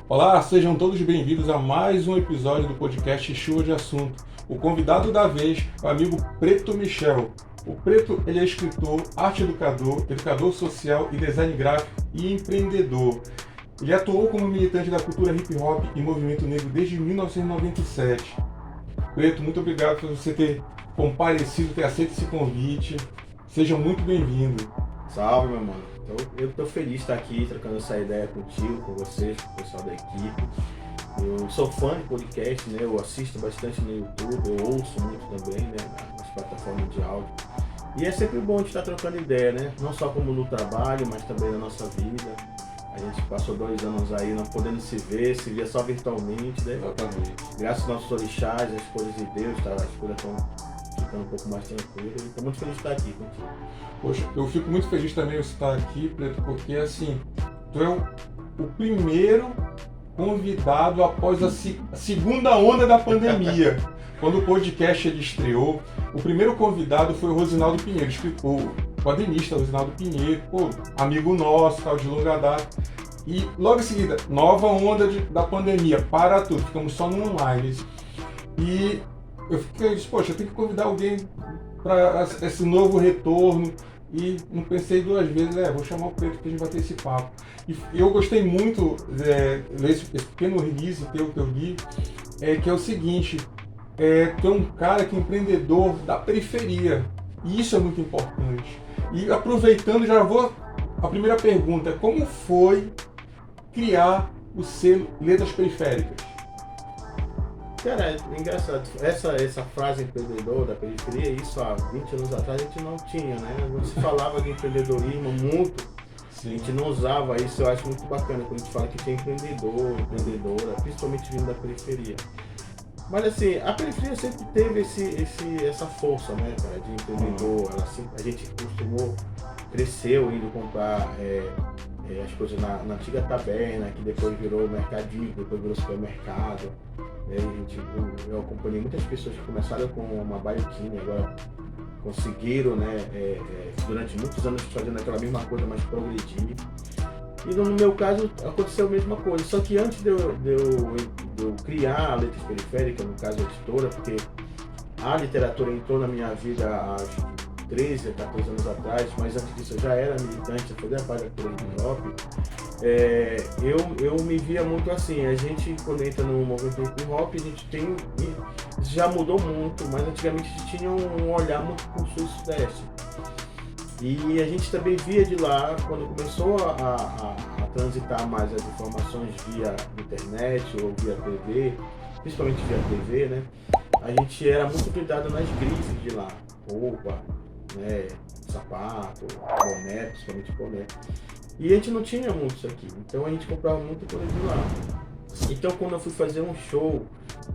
Olá, sejam todos bem-vindos a mais um episódio do podcast Chuva de Assunto. O convidado da vez é o amigo Preto Michel. O Preto, ele é escritor, arte educador, educador social e design gráfico e empreendedor. Ele atuou como militante da cultura hip hop e movimento negro desde 1997. Preto, muito obrigado por você ter comparecido, ter aceito esse convite. Seja muito bem-vindo. Salve, meu mano. Eu tô feliz de estar aqui trocando essa ideia contigo, com vocês, com o pessoal da equipe. Eu sou fã de podcast, né? Eu assisto bastante no YouTube, eu ouço muito também, né? Nas plataformas de áudio. E é sempre bom de estar trocando ideia, né? Não só como no trabalho, mas também na nossa vida. A gente passou 2 anos aí não podendo se via só virtualmente, né? Exatamente. Graças aos nossos orixás, às coisas de Deus, tá? As coisas estão ficando um pouco mais tranquilas. Estou muito feliz de estar aqui contigo. Poxa, eu fico muito feliz também de estar aqui, Preto, porque assim, tu é o primeiro convidado após a segunda onda da pandemia. Quando o podcast ele estreou, o primeiro convidado foi o Rosinaldo Pinheiro, o quadrinista Rosinaldo Pinheiro, amigo nosso, tal, de longa data. E logo em seguida, nova onda da pandemia, para tudo, ficamos só no online. E eu disse, poxa, eu tenho que convidar alguém para esse novo retorno. E não pensei 2 vezes, vou chamar o Preto que a gente vai ter esse papo. E eu gostei muito desse pequeno release teu que eu li, que é o seguinte, tu é um cara que é empreendedor da periferia. E isso é muito importante. E aproveitando, a primeira pergunta, como foi criar o selo Letras Periféricas? Cara, é engraçado, essa frase empreendedor da periferia, isso há 20 anos atrás a gente não tinha, né? Não se falava de empreendedorismo muito, a gente não usava isso, eu acho muito bacana quando a gente fala que tem empreendedor, empreendedora, principalmente vindo da periferia. Mas assim, a periferia sempre teve essa força, né, cara, de empreendedor, a gente cresceu indo comprar as coisas na antiga taberna, que depois virou mercadinho, depois virou supermercado. Eu acompanhei muitas pessoas que começaram com uma baiuquinha, agora conseguiram, né, durante muitos anos fazendo aquela mesma coisa, mas progredir. E no meu caso aconteceu a mesma coisa, só que antes de eu criar a Letras Periféricas, no caso a editora, porque a literatura entrou na minha vida há 13 a 14 anos atrás, mas antes disso eu já era militante, eu fazia parte da cultura hip hop. Eu me via muito assim, a gente quando entra no movimento hip hop, a gente tem, já mudou muito, mas antigamente a gente tinha um olhar muito pro sul e sudeste. E a gente também via de lá, quando começou a transitar mais as informações via internet ou via TV, principalmente via TV, né? A gente era muito cuidado nas grifes de lá, roupa, né, sapato, boné, principalmente boné. E a gente não tinha muito isso aqui, então a gente comprava muito coisa de lá. Então quando eu fui fazer um show,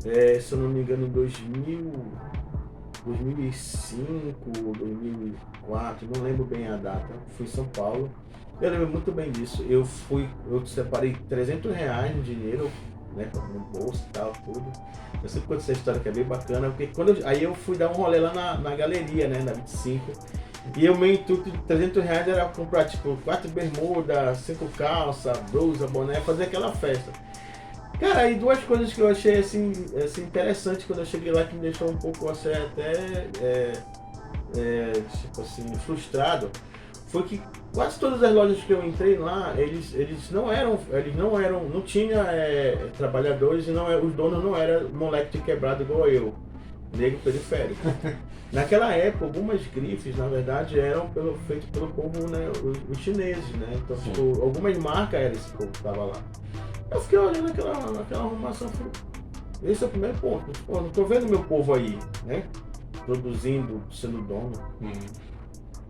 se eu não me engano, em 2005, 2004, não lembro bem a data, fui em São Paulo. Eu lembro muito bem disso. Eu separei R$300 no dinheiro, né, no bolso e tal, tudo. Eu sempre conto essa história que é bem bacana, porque aí eu fui dar um rolê lá na galeria, né, na 25, e o meu intuito de R$300 era comprar tipo 4 bermudas, 5 calças, blusa, boné, fazer aquela festa. Cara, aí 2 coisas que eu achei assim interessante quando eu cheguei lá, que me deixou um pouco assim, até tipo assim, frustrado, foi que quase todas as lojas que eu entrei lá, não tinha trabalhadores e os donos não eram moleque de quebrado igual eu, negro periférico. Naquela época, algumas grifes, na verdade, eram feitas pelo povo, né, os chineses, né? Então, tipo, algumas marcas eram esse povo que estava lá. Eu fiquei olhando aquela arrumação e falei, esse é o primeiro ponto. Pô, não tô vendo meu povo aí, né? Produzindo, sendo dono.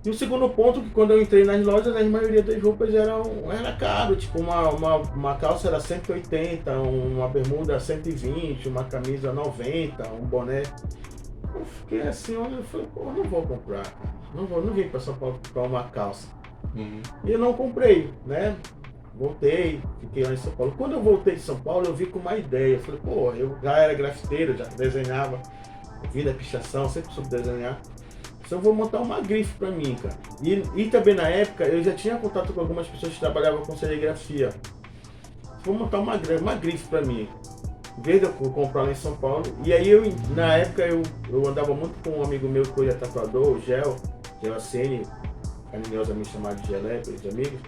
E o segundo ponto, que quando eu entrei nas lojas, a maioria das roupas era caro, tipo uma calça era 180, uma bermuda 120, uma camisa 90, um boné. Eu fiquei assim, olha, eu falei, pô, não vou comprar, cara. Não vim pra São Paulo comprar uma calça. E eu não comprei, né? Voltei, fiquei lá em São Paulo. Quando eu voltei de São Paulo, eu vi com uma ideia. Eu falei, pô, eu já era grafiteiro, já desenhava, vim da pichação, sempre soube desenhar. Então eu vou montar uma grife pra mim, cara. E também na época eu já tinha contato com algumas pessoas que trabalhavam com serigrafia. vou montar uma grife pra mim. Em vez de eu comprar lá em São Paulo. E aí, na época, eu andava muito com um amigo meu que hoje é tatuador, o Gel Aceni, carinhosamente chamado de Gelé, pelos amigos.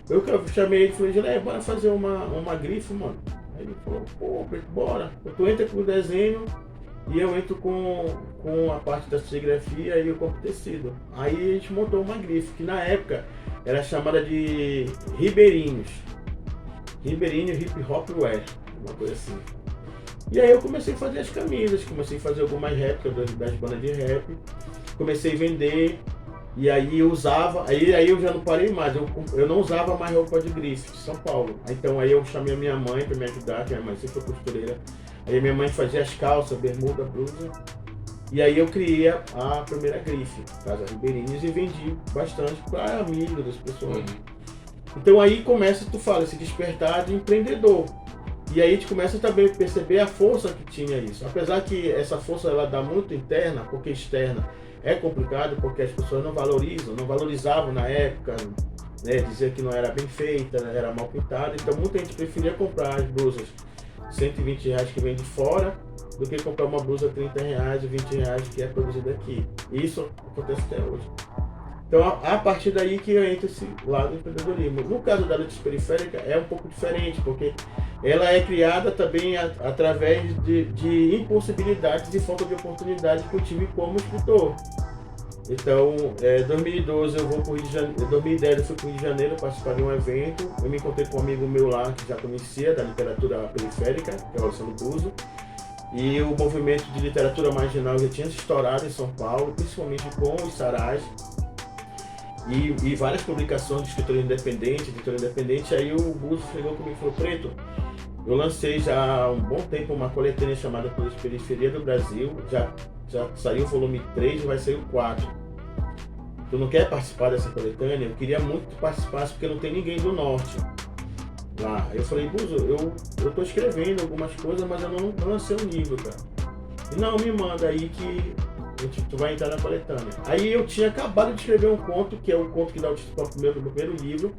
Eu chamei ele e falei, Gelé, bora fazer uma grife, mano. Aí ele falou, pô, bora. Tu entra com o desenho e eu entro com a parte da serigrafia e eu compro tecido. Aí a gente montou uma grife, que na época era chamada de Ribeirinhos Hip Hop Wear, uma coisa assim. E aí eu comecei a fazer as camisas, comecei a fazer algumas réplicas das bandas de rap, comecei a vender, e aí eu usava, aí eu já não parei mais, eu não usava mais roupa de grife de São Paulo. Então aí eu chamei a minha mãe para me ajudar, que a minha mãe sempre foi costureira. Aí minha mãe fazia as calças, bermuda, blusa. E aí eu criei a primeira grife, Casa Ribeirinhos, e vendi bastante para amigos das pessoas. Então aí começa, tu fala, esse despertar de empreendedor. E aí a gente começa também a perceber a força que tinha isso. Apesar que essa força ela dá muito interna, porque externa é complicado, porque as pessoas não valorizavam na época, né, dizer que não era bem feita, era mal pintada. Então muita gente preferia comprar as blusas R$120 que vem de fora, do que comprar uma blusa R$30 e R$20 que é produzida aqui. E isso acontece até hoje. Então, a partir daí que entra esse lado do empreendedorismo. No caso da Letras Periférica é um pouco diferente, porque ela é criada também através de impossibilidades e falta de oportunidade que eu tive como escritor. Então, em 2012 eu vou para o Rio de Janeiro, em 2010 eu fui para o Rio de Janeiro participar de um evento. Eu me encontrei com um amigo meu lá que já conhecia da literatura periférica, que é o Alessandro Buzo. E o movimento de literatura marginal já tinha se estourado em São Paulo, principalmente com os Sarás. E várias publicações de escritor independente, aí o Buzo chegou comigo e falou, Preto, eu lancei já há um bom tempo uma coletânea chamada Pelas Periferias do Brasil, já saiu o volume 3 e vai sair o 4. Tu não quer participar dessa coletânea? Eu queria muito que tu participasse porque não tem ninguém do norte lá. Aí eu falei, Buzo, eu tô escrevendo algumas coisas, mas eu não lancei um livro, cara. E não, me manda aí que tu vai entrar na coletânea. Aí eu tinha acabado de escrever um conto, que é o conto que dá o título para o meu primeiro livro,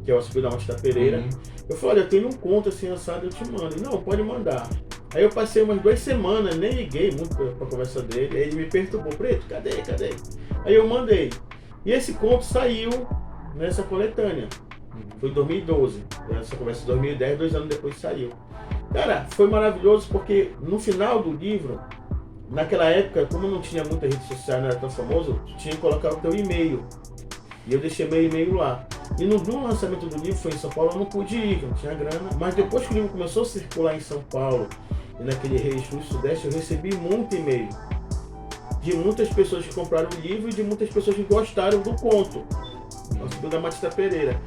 que é o Subiu da Monte Pereira. Eu falei, olha, eu tenho um conto assim, assado, eu te mando. Não, pode mandar. Aí eu passei umas 2 semanas, nem liguei muito pra conversa dele, aí ele me perturbou, Preto, cadê? Aí eu mandei. E esse conto saiu nessa coletânea. Foi em 2012. Essa conversa em 2010, 2 anos depois saiu. Cara, foi maravilhoso porque no final do livro, naquela época, como não tinha muita rede social, não era tão famoso, tu tinha que colocar o teu e-mail. E eu deixei meu e-mail lá. E no lançamento do livro, foi em São Paulo, eu não pude ir, não tinha grana. Mas depois que o livro começou a circular em São Paulo, e naquele Sul e Sudeste, eu recebi muito e-mail. De muitas pessoas que compraram o livro e de muitas pessoas que gostaram do conto. O da Matista Pereira.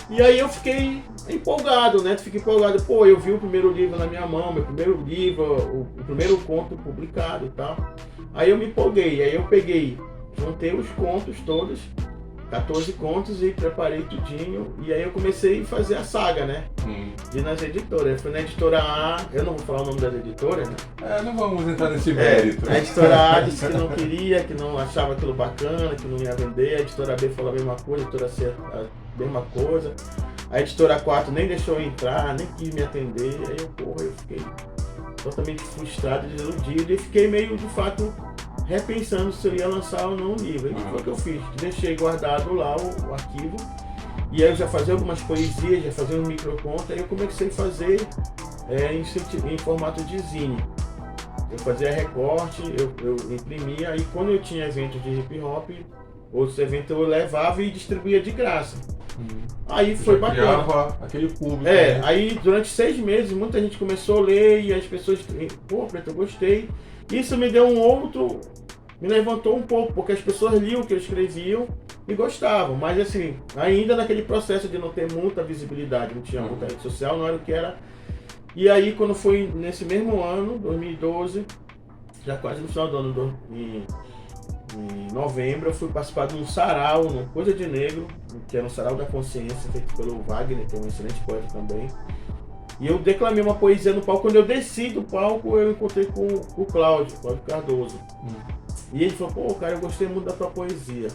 E aí eu fiquei empolgado, né? Fiquei empolgado. Pô, eu vi o primeiro livro na minha mão, meu primeiro livro, o primeiro conto publicado e tal. Aí eu me empolguei, aí eu peguei, juntei os contos todos, 14 contos e preparei tudinho. E aí eu comecei a fazer a saga, né? De ir nas editoras. Eu fui na editora A, eu não vou falar o nome das editoras, né? Não vamos entrar nesse mérito. A editora A disse que não queria, que não achava aquilo bacana, que não ia vender. A editora B falou a mesma coisa, a editora C a mesma coisa. A editora 4 nem deixou eu entrar, nem quis me atender. Aí eu fiquei totalmente frustrado, desiludido e fiquei meio, de fato, repensando se eu ia lançar ou não o livro. E foi o que eu fiz, deixei guardado lá o arquivo. E aí eu já fazia algumas poesias, já fazia um microconto, aí eu comecei a fazer em formato de zine. Eu fazia recorte, eu imprimia, e quando eu tinha eventos de hip hop, outros eventos eu levava e distribuía de graça. Aí foi bacana. Criava aquele público. Né? Aí durante 6 meses muita gente começou a ler e as pessoas, pô, Preto, eu gostei. Isso me deu me levantou um pouco, porque as pessoas liam o que eu escreviam e gostavam, mas assim, ainda naquele processo de não ter muita visibilidade, não tinha muita rede social, não era o que era. E aí quando foi nesse mesmo ano, 2012, já quase no final do ano, em novembro, eu fui participar de um sarau, no Coisa de Negro, que era um sarau da consciência, feito pelo Wagner, que é um excelente poeta também. E eu declamei uma poesia no palco. Quando eu desci do palco, eu encontrei com o Cláudio Cardoso. E ele falou, pô, cara, eu gostei muito da tua poesia.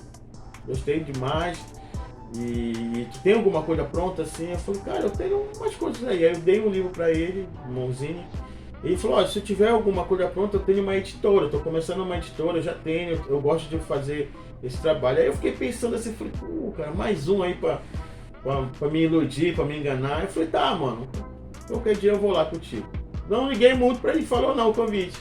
Gostei demais. E tu tem alguma coisa pronta assim? Eu falei, cara, eu tenho umas coisas aí. Aí eu dei um livro pra ele, um mãozinho. E ele falou, ó, se eu tiver alguma coisa pronta, eu tenho uma editora. Eu tô começando uma editora, eu já tenho, eu gosto de fazer esse trabalho. Aí eu fiquei pensando assim, falei, pô, cara, mais um aí pra me iludir, pra me enganar. Eu falei, tá, mano, qualquer dia eu vou lá contigo. Não liguei muito pra ele, falou não, o convite.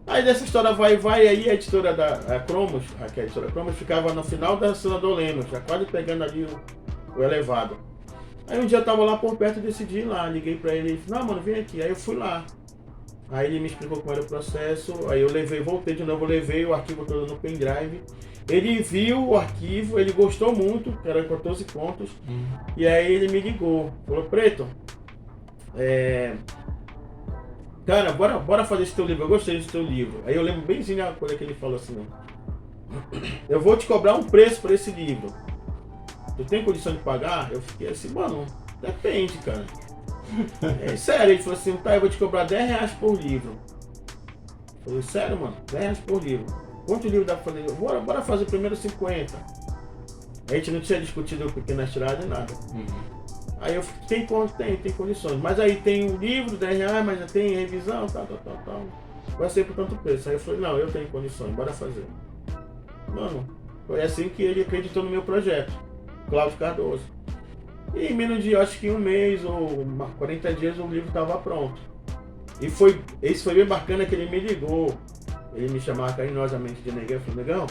Aí dessa história vai, aí a editora da Cromos, a editora Cromos ficava no final da Senador Lemos, já quase pegando ali o elevado. Aí um dia eu tava lá por perto e decidi ir lá, liguei pra ele e disse, não, mano, vem aqui. Aí eu fui lá. Aí ele me explicou como era o processo, aí eu voltei de novo, levei o arquivo todo no pendrive. Ele viu o arquivo, ele gostou muito, que era 14 contos, e aí ele me ligou, falou, Preto, cara, bora fazer esse teu livro, eu gostei desse teu livro. Aí eu lembro bemzinho a coisa que ele falou assim, eu vou te cobrar um preço por esse livro. Tu tem condição de pagar? Eu fiquei assim, mano, depende, cara. Sério, ele falou assim, tá, eu vou te cobrar R$10 por livro. Eu falei, sério, mano, R$10 por livro. Quanto livro dá pra fazer? Bora fazer primeiro 50. A gente não tinha discutido pequenas tiradas, nada. Aí eu fiquei, tem condições. Mas aí tem o livro, R$10, mas já tem revisão, tal. Vai ser por tanto preço. Aí eu falei, não, eu tenho condições, bora fazer. Mano, foi assim que ele acreditou no meu projeto, Cláudio Cardoso. E em menos de, acho que um mês ou 40 dias o livro estava pronto. E esse foi bem bacana que ele me ligou. Ele me chamava carinhosamente de Negão. Eu falei, Negão,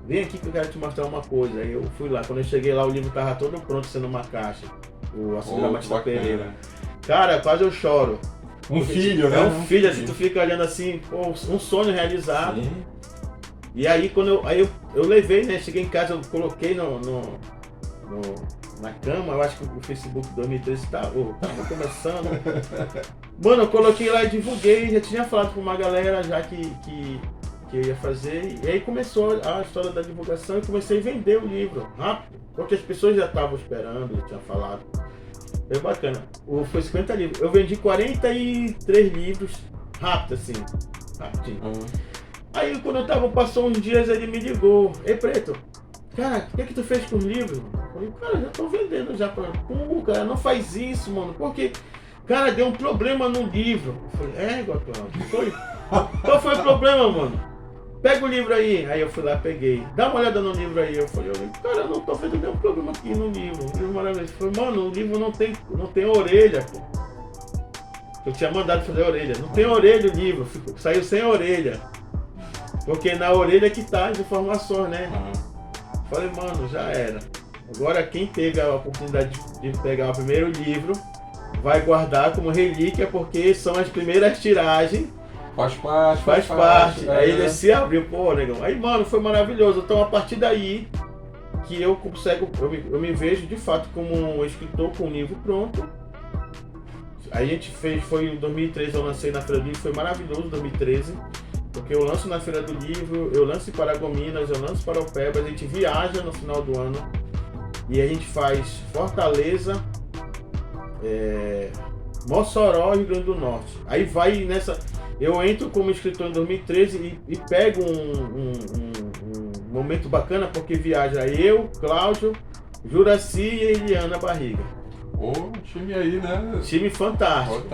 vem aqui que eu quero te mostrar uma coisa. Aí eu fui lá. Quando eu cheguei lá, o livro estava todo pronto, sendo uma caixa. O Açúcar Batista Pereira. Cara, quase eu choro. Filho, né? É um filho, assim, tu fica olhando assim, pô, um sonho realizado. Sim. E aí quando eu levei, né? Cheguei em casa, eu coloquei na cama, eu acho que o Facebook 2013 tava começando. Mano, eu coloquei lá e divulguei, já tinha falado com uma galera já que eu ia fazer. E aí começou a história da divulgação e comecei a vender o livro rápido, porque as pessoas já estavam esperando, eu tinha falado. Foi bacana. Foi 50 livros. Eu vendi 43 livros rápido, assim, rapidinho. Aí quando passou uns dias, ele me ligou, ei Preto, cara, o que tu fez com os livros? Eu falei, cara, já tô vendendo já pra... Pô, cara, não faz isso, mano, porque, cara, deu um problema no livro. Eu falei, Cláudio, qual foi o problema, mano? Pega o livro aí. Aí eu fui lá, peguei. Dá uma olhada no livro aí. Eu falei, cara, eu não tô vendo nenhum problema aqui no livro. O livro maravilhoso. Eu falei, mano, o livro não tem orelha, pô. Eu tinha mandado fazer orelha. Não tem orelha o livro, saiu sem orelha. Porque na orelha que tá as informações, né? Falei, mano, já era. Agora quem teve a oportunidade de pegar o primeiro livro vai guardar como relíquia, porque são as primeiras tiragens. Faz parte. Aí ele se abriu, pô, negão. Aí, mano, foi maravilhoso. Então a partir daí que eu me vejo de fato como um escritor com um livro pronto. A gente foi em 2013, eu lancei na Feira do Livro, foi maravilhoso 2013. Porque eu lanço na Feira do Livro, eu lanço em Paragominas, eu lanço para Paraupebas, a gente viaja no final do ano e a gente faz Fortaleza, Mossoró e Rio Grande do Norte. Aí vai nessa... Eu entro como escritor em 2013 e pego um momento bacana porque viaja eu, Cláudio, Juraci e Eliana Barriga. Time aí, né? Time fantástico.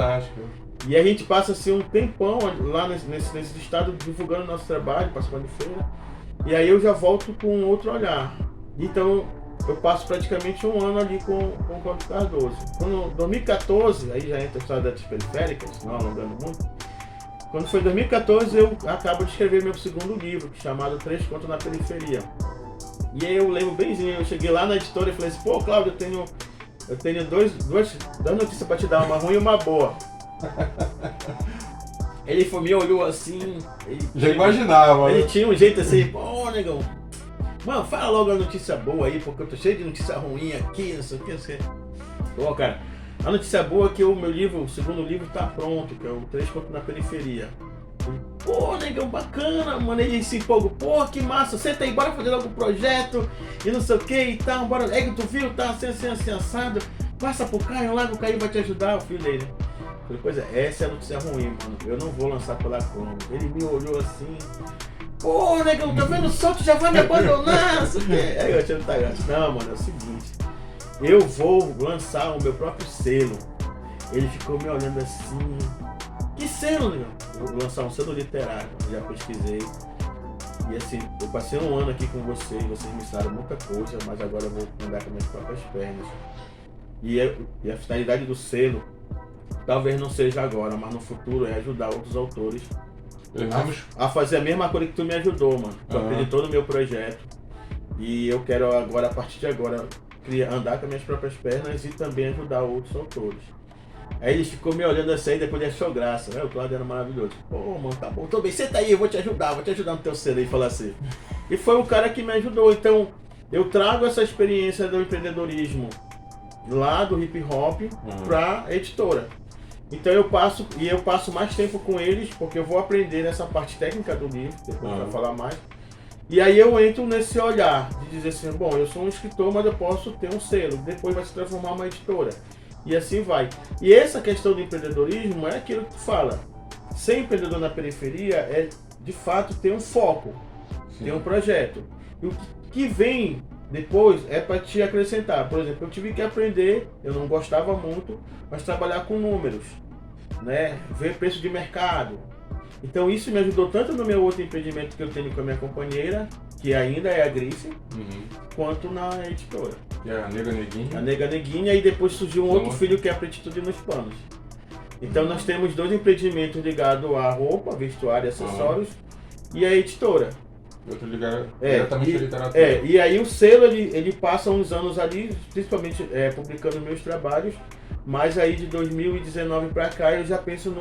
E a gente passa assim um tempão lá nesse estado divulgando nosso trabalho, participando de feira. E aí eu já volto com outro olhar. Então eu passo praticamente um ano ali com o Cláudio Cardoso. Quando 2014, aí já entra a história das periféricas, não alongando muito. Quando foi 2014 eu acabo de escrever meu segundo livro, chamado 3 Contos na Periferia. E aí eu lembro bemzinho, eu cheguei lá na editora e falei assim, pô Cláudio, eu tenho duas notícias pra te dar, uma ruim e uma boa. Ele me olhou assim. Já imaginava. Ele tinha um jeito assim, pô, negão. Mano, fala logo a notícia boa aí, porque eu tô cheio de notícia ruim aqui, não sei o que. Pô, cara, a notícia boa é que o meu livro, o segundo livro, tá pronto, que é o 3 Contos na Periferia. Pô, negão, bacana, mano. Ele se empolgou, pô, que massa, senta aí, bora fazer logo o projeto e não sei o que e tal, bora. É que tu viu, tá assim, assado. Passa pro Caio lá, que o Caio vai te ajudar, o filho dele. Falei, pois é, essa é a notícia ruim, mano. Eu não vou lançar pela Cromos. Ele me olhou assim. Pô, negão, tá vendo só? Tu já vai me abandonar, não sei o quê. Aí o Alexandre Tagato, não, mano, é o seguinte, eu vou lançar o meu próprio selo. Ele ficou me olhando assim, que selo, negão? Vou lançar um selo literário, já pesquisei. E assim, eu passei um ano aqui com vocês me ensinaram muita coisa, mas agora eu vou andar com minhas próprias pernas. E a finalidade do selo, talvez não seja agora, mas no futuro é ajudar outros autores a fazer a mesma coisa que tu me ajudou, mano. Tu acreditou no meu projeto. E eu quero agora, a partir de agora, andar com as minhas próprias pernas e também ajudar outros autores. Aí ele ficou me olhando assim, depois ele achou graça, né? O Cláudio era maravilhoso. Pô, mano, tá bom, tô bem, senta aí, eu vou te ajudar no teu selo aí, falar assim. E foi um cara que me ajudou. Então, eu trago essa experiência do empreendedorismo lá do hip hop pra editora. Então eu passo mais tempo com eles, porque eu vou aprender nessa parte técnica do livro, depois a gente vai falar mais. E aí eu entro nesse olhar de dizer assim, bom, eu sou um escritor, mas eu posso ter um selo, depois vai se transformar uma editora. E assim vai. E essa questão do empreendedorismo é aquilo que tu fala. Ser empreendedor na periferia é, de fato, ter um foco, ter um projeto. E o que vem depois é para te acrescentar. Por exemplo, eu tive que aprender, eu não gostava muito, mas trabalhar com números, né? Ver preço de mercado. Então isso me ajudou tanto no meu outro empreendimento que eu tenho com a minha companheira, que ainda é a Grife, quanto na editora. Que é a Nega Neguinha. A Nega Neguinha, e depois surgiu um outro filho que é a Pretitude nos Panos. Então nós temos 2 empreendimentos ligados à roupa, vestuário e acessórios, e a editora. Outro ligado diretamente à literatura. E aí o selo, ele passa uns anos ali, principalmente publicando meus trabalhos, mas aí de 2019 para cá eu já penso,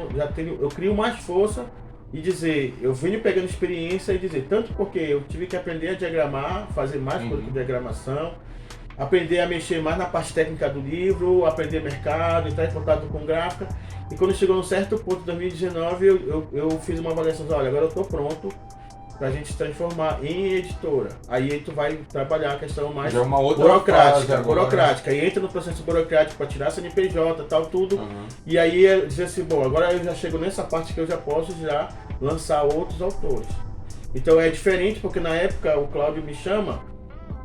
eu crio mais força e dizer, eu venho pegando experiência e dizer, tanto porque eu tive que aprender a diagramar, fazer mais coisa com diagramação, aprender a mexer mais na parte técnica do livro, aprender mercado, entrar em contato com gráfica, e quando chegou num certo ponto, em 2019, eu fiz uma avaliação, olha, agora eu estou pronto pra gente se transformar em editora. Aí tu vai trabalhar a questão mais burocrática. E entra no processo burocrático para tirar CNPJ, tal, tudo. E aí dizer assim, bom, agora eu já chego nessa parte que eu já posso já lançar outros autores. Então é diferente, porque na época o Cláudio me chama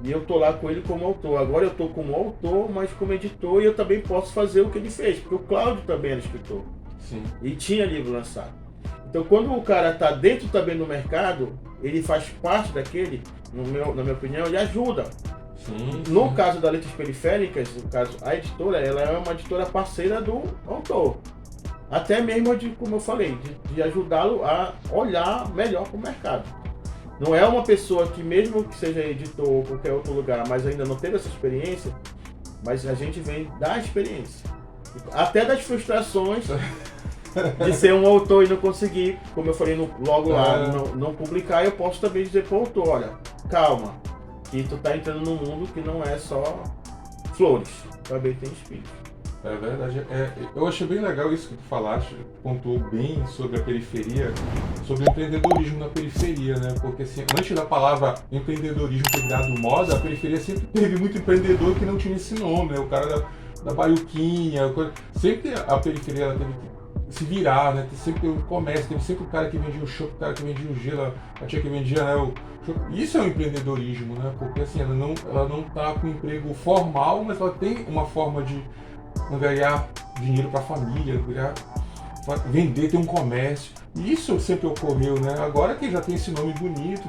e eu tô lá com ele como autor. Agora eu tô como autor, mas como editor, e eu também posso fazer o que ele fez, porque o Cláudio também era escritor. Sim. E tinha livro lançado. Então quando o cara está dentro também do mercado, ele faz parte daquele, na minha opinião, ele ajuda. Sim. No caso da Letras Periféricas, no caso, a editora, ela é uma editora parceira do autor. Até mesmo, como eu falei, de ajudá-lo a olhar melhor para o mercado. Não é uma pessoa que, mesmo que seja editor ou qualquer outro lugar, mas ainda não teve essa experiência, mas a gente vem da experiência. Até das frustrações de ser um autor e não conseguir, como eu falei logo lá, não publicar, eu posso também dizer para o autor, olha, calma, que tu tá entrando num mundo que não é só flores, também tem espinhos. É verdade. Eu achei bem legal isso que tu falaste, pontuou bem sobre a periferia, sobre o empreendedorismo na periferia, né? Porque assim, antes da palavra empreendedorismo ter virado moda, a periferia sempre teve muito empreendedor que não tinha esse nome, né? O cara da baiuquinha, sempre a periferia ela teve que se virar, né? Sempre teve um comércio, teve sempre o cara que vendia o chopp, o cara que vendia o gelo, a tia que vendia, né, o chopp. Isso é um empreendedorismo, né? Porque assim, ela não tá com emprego formal, mas ela tem uma forma de ganhar dinheiro para a família, vender, ter um comércio. E isso sempre ocorreu, né? Agora que já tem esse nome bonito,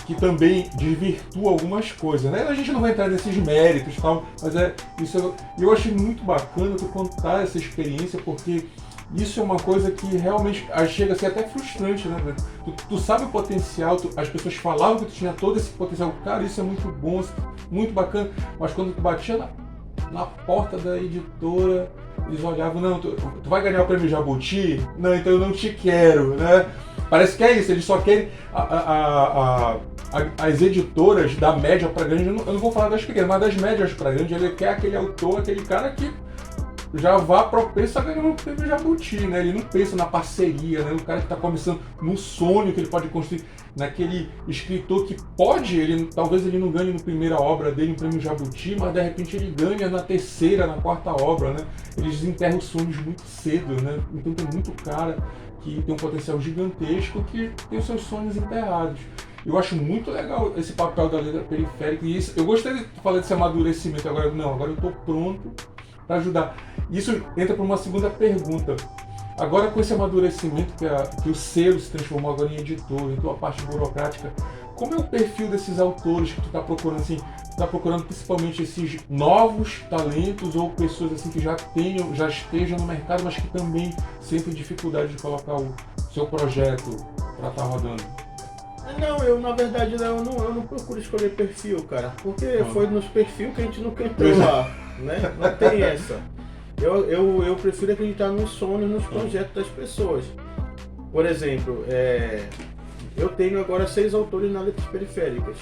que também desvirtua algumas coisas, né? A gente não vai entrar nesses méritos e tal, mas eu achei muito bacana tu contar essa experiência, porque isso é uma coisa que realmente chega a ser até frustrante, né? Tu sabe o potencial, as pessoas falavam que tu tinha todo esse potencial, cara, isso é muito bom, muito bacana, mas quando tu batia na porta da editora, eles olhavam, não, tu vai ganhar o prêmio Jabuti? Não, então eu não te quero, né? Parece que é isso, eles só querem as editoras da média para grande, eu não vou falar das pequenas, mas das médias para grande, ele quer aquele autor, aquele cara que já vá propenso a ganhar um prêmio Jabuti, né? Ele não pensa na parceria, né? O cara que está começando no sonho que ele pode construir, naquele escritor que talvez ele não ganhe na primeira obra dele um prêmio Jabuti, mas de repente ele ganha na terceira, na quarta obra, né? Eles desenterram os sonhos muito cedo, né? Então tem muito cara que tem um potencial gigantesco, que tem os seus sonhos enterrados. Eu acho muito legal esse papel da letra periférica, e isso, eu gostaria de falar desse amadurecimento agora, não, agora eu estou pronto para ajudar. Isso entra para uma segunda pergunta. Agora, com esse amadurecimento que o selo se transformou agora em editor, em tua parte burocrática, como é o perfil desses autores que tu está procurando, assim, procurando principalmente esses novos talentos ou pessoas assim que já estejam no mercado, mas que também sentem dificuldade de colocar o seu projeto para estar rodando? Não, eu na verdade eu não procuro escolher perfil, cara, porque foi nos perfis que a gente nunca entrou lá, né? Não tem essa. Eu prefiro acreditar nos sonhos, nos projetos das pessoas. Por exemplo, eu tenho agora 6 autores na letras periféricas.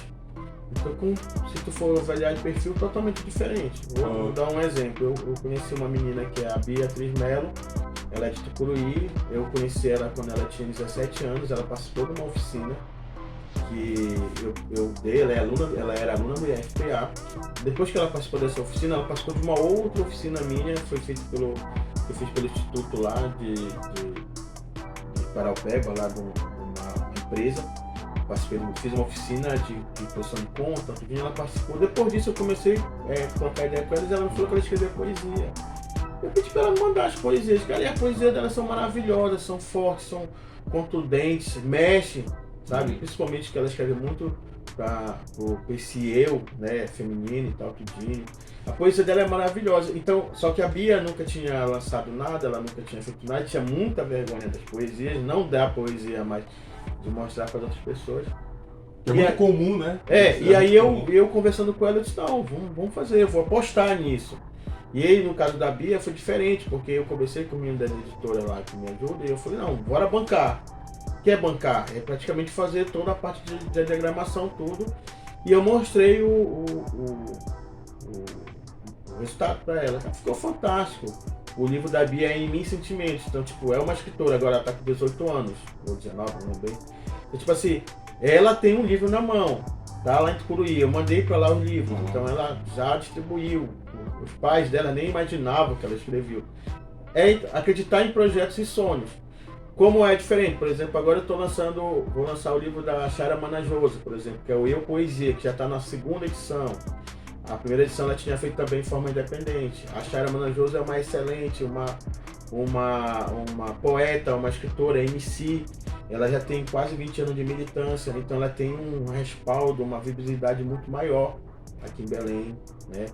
Então, se tu for avaliar de perfil, totalmente diferente. Vou dar um exemplo. Eu conheci uma menina que é a Beatriz Melo, ela é de Tucuruí. Eu conheci ela quando ela tinha 17 anos, ela participou de uma oficina que eu dei, ela era aluna do IFPA. Depois que ela participou dessa oficina, ela participou de uma outra oficina minha, eu fiz pelo instituto lá de Paraupeba, lá de uma empresa. Fiz uma oficina de produção de conta, tudo, ela participou. Depois disso eu comecei a trocar ideia com ela, e ela me falou que ela escrevia poesia. Eu pedi para ela me mandar as poesias, cara, e as poesias delas são maravilhosas, são fortes, são contundentes, mexem, sabe? Principalmente que ela escreve muito para esse eu, né, feminino e tal, tudinho. A poesia dela é maravilhosa. Então, só que a Bia nunca tinha lançado nada, ela nunca tinha feito nada, tinha muita vergonha das poesias, não dá poesia mais de mostrar para outras pessoas. É muito comum, né? E aí eu conversando com ela, eu disse, não, vamos fazer, eu vou apostar nisso. E aí, no caso da Bia, foi diferente, porque eu conversei com o menino da editora lá que me ajuda, e eu falei, não, bora bancar. O que é bancar? É praticamente fazer toda a parte de diagramação, tudo. E eu mostrei o resultado para ela. Ficou fantástico. O livro da Bia é Em Mim Sentimentos. Então, tipo, é uma escritora, agora ela tá com 18 anos, ou 19, não bem. Então, tipo assim, ela tem um livro na mão, tá lá em Tucuruí. Eu mandei para lá os livros, então ela já distribuiu. Os pais dela nem imaginavam que ela escreveu. É acreditar em projetos e sonhos. Como é diferente, por exemplo, agora eu vou lançar o livro da Chara Manajosa, por exemplo, que é o Eu Poesia, que já está na 2ª edição. A primeira edição ela tinha feito também de forma independente. A Chara Manajosa é uma excelente, uma poeta, uma escritora, MC. Ela já tem quase 20 anos de militância, então ela tem um respaldo, uma visibilidade muito maior aqui em Belém, né?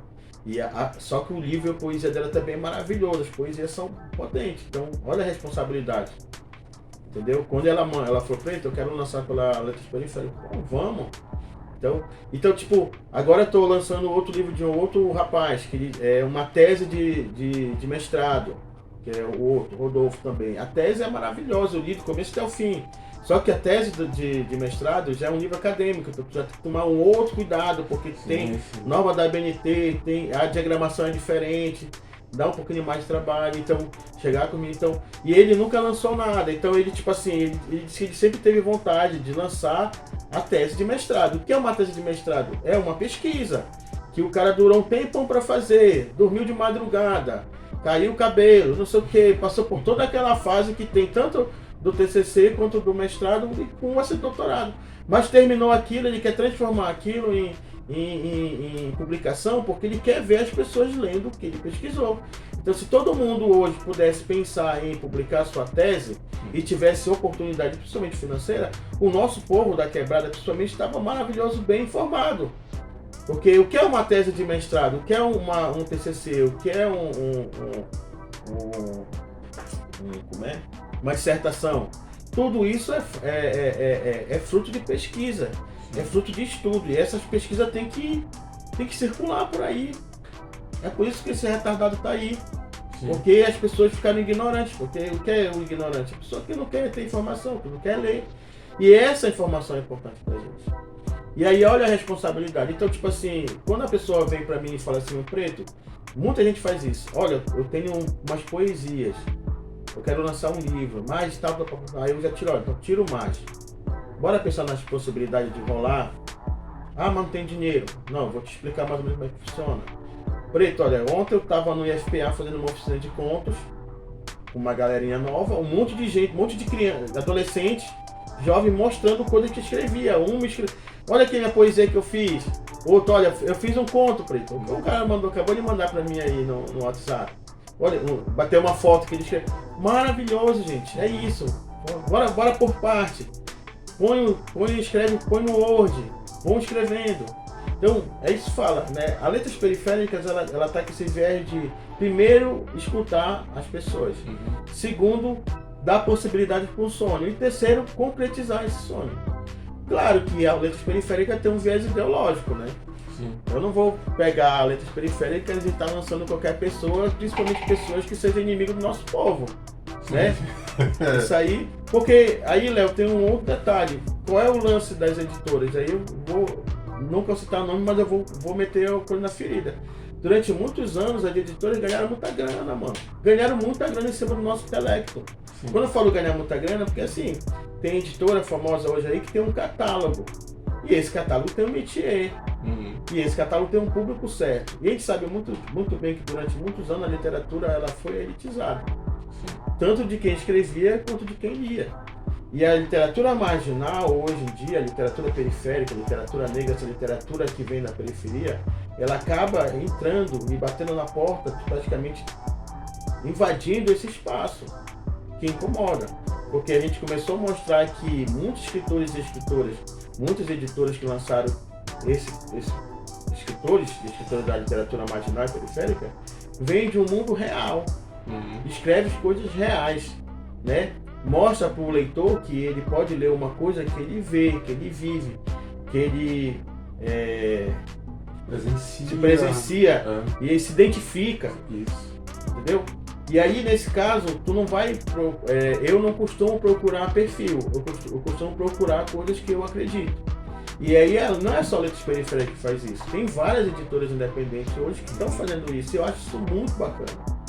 Só que o livro e a poesia dela também é maravilhoso, as poesias são potentes, então olha a responsabilidade. Entendeu? Quando ela falou, Preto, eu quero lançar pela Letras Periféricas. Vamos! Então, tipo, agora eu estou lançando outro livro de um outro rapaz, que é uma tese de mestrado, que é o outro, Rodolfo também. A tese é maravilhosa, eu li do começo até o fim. Só que a tese de mestrado já é um livro acadêmico, então já tem que tomar um outro cuidado, porque tem norma da ABNT, a diagramação é diferente, dá um pouquinho mais de trabalho, então chegar comigo, então, e ele nunca lançou nada, então ele tipo assim, ele disse que ele sempre teve vontade de lançar a tese de mestrado. O que é uma tese de mestrado? É uma pesquisa que o cara durou um tempão para fazer, dormiu de madrugada, caiu o cabelo, não sei o que, passou por toda aquela fase que tem tanto do TCC quanto do mestrado e com esse doutorado, mas terminou aquilo, ele quer transformar aquilo em publicação, porque ele quer ver as pessoas lendo o que ele pesquisou. Então, se todo mundo hoje pudesse pensar em publicar sua tese e tivesse oportunidade, principalmente financeira, o nosso povo da quebrada, principalmente, estava maravilhoso, bem informado. Porque o que é uma tese de mestrado, o que é um TCC, o que é uma dissertação, tudo isso é fruto de pesquisa. É fruto de estudo, e essas pesquisas têm que circular por aí. É por isso que esse retardado está aí. Sim. Porque as pessoas ficaram ignorantes. Porque o que é o ignorante? A pessoa que não quer ter informação, que não quer ler. E essa informação é importante para a gente. E aí olha a responsabilidade. Então, tipo assim, quando a pessoa vem para mim e fala assim, Preto, muita gente faz isso. Olha, eu tenho umas poesias, eu quero lançar um livro, mas tal, aí eu já tiro, então tiro mais. Bora pensar nas possibilidades de rolar. Ah, mas não tem dinheiro. Não, vou te explicar mais ou menos como é que funciona. Preto, olha, ontem eu estava no IFPA fazendo uma oficina de contos. uma galerinha nova, um monte de gente, um monte de criança, adolescente, jovem, mostrando coisas que escrevia. Olha aqui a minha poesia que eu fiz. Outro, olha, eu fiz um conto, Preto. O cara acabou de mandar pra mim aí no WhatsApp. Olha, bateu uma foto que ele escreveu. Maravilhoso, gente. É isso. Bora por parte. Escreve, põe no Word. Vamos escrevendo. Então, é isso que fala, né? A Letras Periféricas, ela tá com esse viés de, primeiro, escutar as pessoas. Segundo, dar possibilidade para um sonho. E terceiro, concretizar esse sonho. Claro que a Letras Periféricas tem um viés ideológico, né? Sim. Eu não vou pegar a Letras Periféricas e estar lançando qualquer pessoa, principalmente pessoas que sejam inimigo do nosso povo. Né? Isso aí, porque aí, Léo, tem um outro detalhe. Qual é o lance das editoras? Aí eu não vou citar o nome, mas eu vou meter o coisa na ferida. Durante muitos anos, as editoras ganharam muita grana, mano. Ganharam muita grana em cima do nosso intelecto. Sim. Quando eu falo ganhar muita grana, porque assim, tem editora famosa hoje aí que tem um catálogo. E esse catálogo tem um métier. E esse catálogo tem um público certo. E a gente sabe muito, muito bem que durante muitos anos a literatura ela foi elitizada. Sim. Tanto de quem escrevia quanto de quem lia. E a literatura marginal, hoje em dia, a literatura periférica, a literatura negra, essa literatura que vem da periferia, ela acaba entrando e batendo na porta, praticamente invadindo esse espaço, que incomoda. Porque a gente começou a mostrar que muitos escritores e escritoras, muitas editoras que lançaram escritores e escritoras da literatura marginal e periférica, vêm de um mundo real, escrevem coisas reais, né? Mostra para o leitor que ele pode ler uma coisa que ele vê, que ele vive, que ele se presencia e ele se identifica. Isso. Entendeu? E aí, nesse caso, tu não vai... eu não costumo procurar perfil, eu costumo procurar coisas que eu acredito. E aí, não é só Letras Periféricas que faz isso. Tem várias editoras independentes hoje que estão fazendo isso e eu acho isso muito bacana.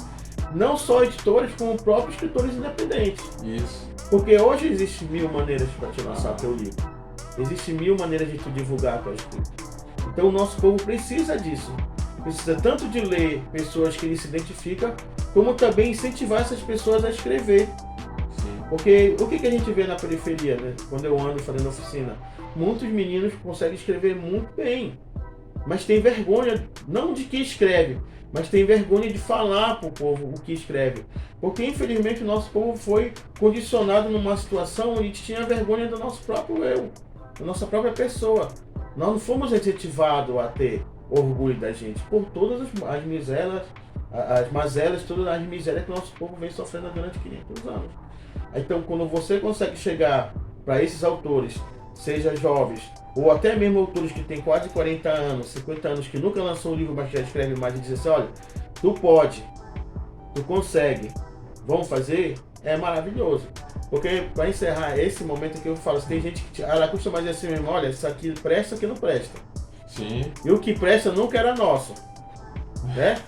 Não só editores, como próprios escritores independentes. Isso. Porque hoje existem 1000 maneiras para te lançar teu livro. Existem 1000 maneiras de tu divulgar a tua escrita. Então o nosso povo precisa disso. Precisa tanto de ler pessoas que ele se identifica, como também incentivar essas pessoas a escrever. Sim. Porque o que a gente vê na periferia, né? Quando eu ando fazendo oficina? Muitos meninos conseguem escrever muito bem, mas tem vergonha, não de quem escreve, mas tem vergonha de falar para o povo o que escreve. Porque, infelizmente, o nosso povo foi condicionado numa situação onde a gente tinha vergonha do nosso próprio eu, da nossa própria pessoa. Nós não fomos incentivados a ter orgulho da gente por todas as misérias, as mazelas, todas as misérias que o nosso povo vem sofrendo durante 500 anos. Então, quando você consegue chegar para esses autores, seja jovens, ou até mesmo autores que têm quase 40 anos, 50 anos, que nunca lançou um livro, mas que já escreve mais, e diz assim, olha, tu pode, tu consegue, vamos fazer, é maravilhoso. Porque, para encerrar esse momento que eu falo, tem gente que ela costuma dizer assim mesmo, olha, isso aqui presta, isso aqui não presta. Sim. E o que presta nunca era nosso, né?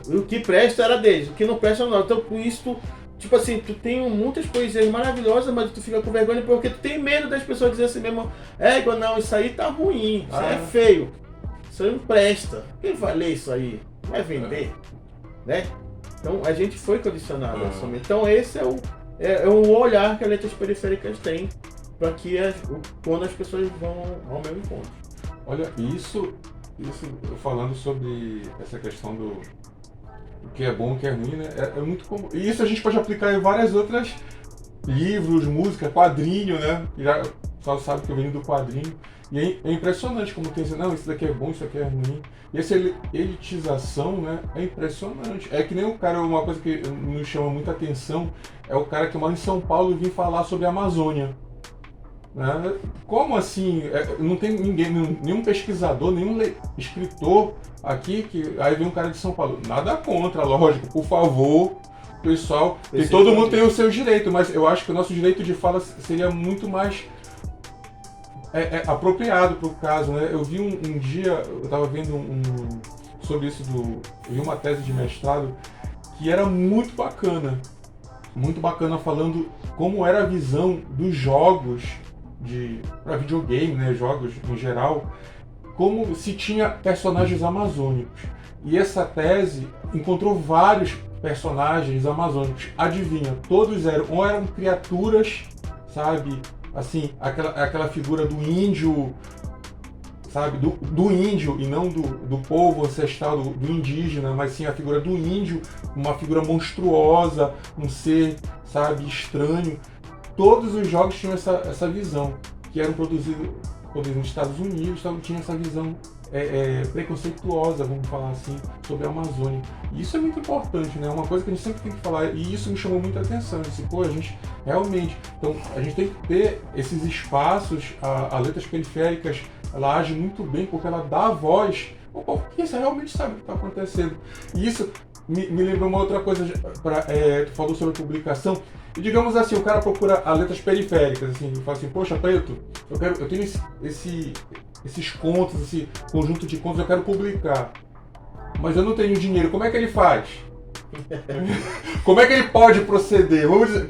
O que presta era deles, o que não presta era nosso. Então, com isso, tipo assim, tu tem muitas poesias maravilhosas, mas tu fica com vergonha porque tu tem medo das pessoas dizerem assim mesmo, não, isso aí tá ruim, isso aí é feio, isso aí não presta, quem vai ler isso aí? Vai vender, né? Então a gente foi condicionado a isso. Então esse é o olhar que as Letras Periféricas têm para que quando as pessoas vão ao meu encontro. Olha, isso falando sobre essa questão do que é bom, o que é ruim, né? É muito comum. E isso a gente pode aplicar em várias outras livros, música, quadrinho, né? E já só sabe que eu venho do quadrinho. E é impressionante como tem, não, isso daqui é bom, isso aqui é ruim. E essa elitização, né, é impressionante. É que nem o cara, uma coisa que nos chama muita atenção, é o cara que mora em São Paulo e vem falar sobre a Amazônia. Né? Como assim? Não tem ninguém, nenhum pesquisador, nenhum escritor aqui, aí vem um cara de São Paulo. Nada contra, lógico, por favor, pessoal, que todo mundo tem o seu direito, mas eu acho que o nosso direito de fala seria muito mais apropriado para o caso, né? Eu vi um dia, eu estava vendo sobre isso, eu vi uma tese de mestrado que era muito bacana falando como era a visão dos jogos para videogame, né, jogos em geral, como se tinha personagens amazônicos. E essa tese encontrou vários personagens amazônicos. Adivinha, todos eram criaturas, sabe? Assim, aquela figura do índio, sabe? Do índio e não do povo ancestral, do indígena, mas sim a figura do índio, uma figura monstruosa, um ser, sabe, estranho. Todos os jogos tinham essa visão, que eram produzidos nos Estados Unidos, então tinha essa visão preconceituosa, vamos falar assim, sobre a Amazônia. E isso é muito importante, né? É uma coisa que a gente sempre tem que falar, e isso me chamou muita atenção. Eu disse, pô, a gente realmente... Então, a gente tem que ter esses espaços, a Letras Periféricas, ela age muito bem porque ela dá voz ao povo que realmente sabe o que está acontecendo. E isso me lembrou uma outra coisa, tu falou sobre publicação, e digamos assim, o cara procura as letras periféricas, assim, e fala assim, poxa, Preto, eu tenho esses contos, esse conjunto de contos, eu quero publicar, mas eu não tenho dinheiro, como é que ele faz? Como é que ele pode proceder? Vamos dizer,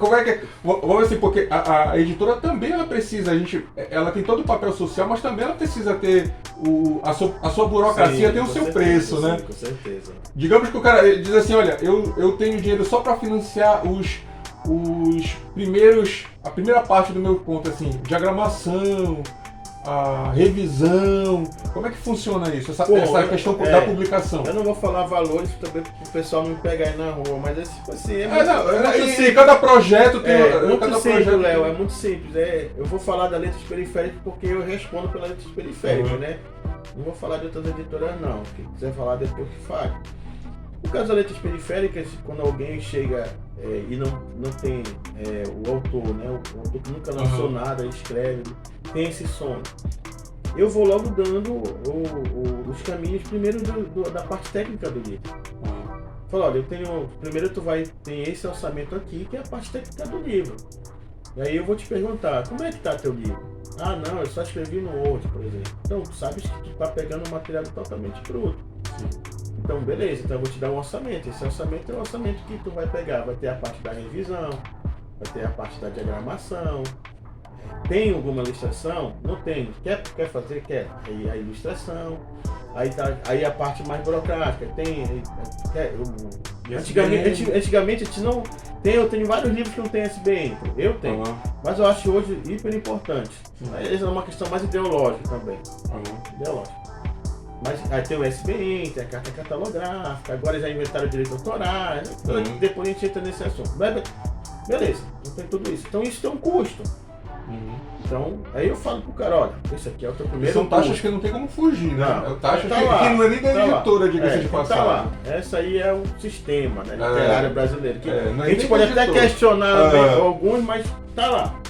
vamos assim, porque a editora também ela precisa, ela tem todo o papel social, mas também ela precisa ter a sua burocracia, sim, tem o seu certeza, preço, sim, né? Com certeza. Digamos que o cara diz assim, olha, eu tenho dinheiro só para financiar a primeira parte do meu conto, assim, diagramação, a revisão, como é que funciona isso, essa questão da publicação? Eu não vou falar valores também para o pessoal não me pegar aí na rua, mas é tipo assim, cada projeto tem... Léo, é muito simples, eu vou falar da Letras Periféricas porque eu respondo pela Letras Periféricas, né? Não vou falar de outras editoras não, quem quiser falar depois que fale. No caso das Letras Periféricas, quando alguém chega e não tem o autor, né? O autor que nunca lançou nada, escreve, tem esse sonho. Eu vou logo dando os caminhos primeiro da parte técnica do livro. Fala, olha, primeiro tu vai ter esse orçamento aqui, que é a parte técnica do livro. E aí eu vou te perguntar, como é que tá teu livro? Ah, não, eu só escrevi no Word, por exemplo. Então, tu sabes que tu tá pegando um material totalmente bruto. Então, beleza, então eu vou te dar um orçamento. Esse orçamento é o orçamento que tu vai pegar. Vai ter a parte da revisão, vai ter a parte da diagramação. Tem alguma ilustração? Não tem. Quer fazer? Quer. Aí a ilustração. Aí a parte mais burocrática. Antigamente a gente não... Eu tenho vários livros que não tem SBN. Eu tenho. Mas eu acho hoje hiper importante. Essa é uma questão mais ideológica também. Ideológica. Mas aí tem o SBN, tem a carta catalográfica, agora já inventaram o direito autoral, depois a gente entra nesse assunto. Beleza, não tem tudo isso. Então isso tem um custo. Então, aí eu falo pro cara, olha, esse aqui é o teu primeiro São taxas que não tem como fugir, né? É taxas que não é nem da editora, diga-se de passagem. Tá lá. Essa aí é o sistema, né, literário brasileiro. Que a gente nem pode até questionar alguns, mas tá lá.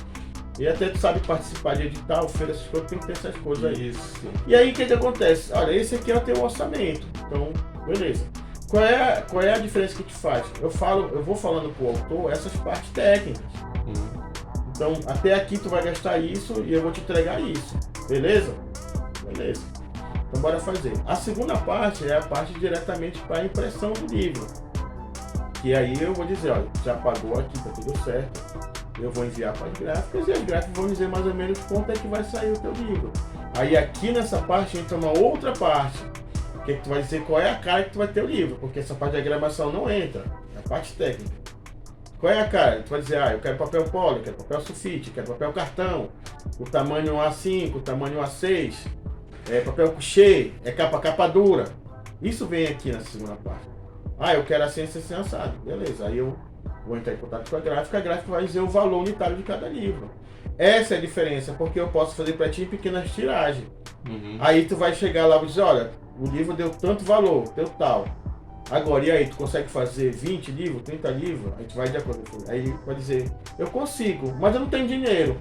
E até tu sabe participar de edital, feira, essas coisas, tem que ter essas coisas aí. Isso. E aí o que acontece? Olha, esse aqui é o teu orçamento. Então, beleza. Qual é a diferença que te faz? Eu vou falando pro autor essas partes técnicas. Então, até aqui tu vai gastar isso e eu vou te entregar isso. Beleza? Beleza. Então bora fazer. A segunda parte é a parte diretamente para a impressão do livro. Que aí eu vou dizer, olha, já pagou aqui, tá tudo certo. Eu vou enviar para as gráficas e as gráficas vão dizer mais ou menos quanto é que vai sair o teu livro. Aí aqui nessa parte entra uma outra parte, que tu vai dizer qual é a cara que tu vai ter o livro, porque essa parte da diagramação não entra, é a parte técnica. Qual é a cara? Tu vai dizer, eu quero papel poli, eu quero papel sulfite, eu quero papel cartão, o tamanho A5, o tamanho A6, papel couché, capa dura. Isso vem aqui nessa segunda parte. Eu quero assim, assado. Beleza, aí eu vou entrar em contato com a gráfica vai dizer o valor unitário de cada livro. Essa é a diferença, porque eu posso fazer para ti em pequenas tiragens. Aí tu vai chegar lá e dizer, olha, o livro deu tanto valor, deu tal. Agora, e aí, tu consegue fazer 20 livros, 30 livros? A gente vai de acordo. Aí vai dizer, eu consigo, mas eu não tenho dinheiro.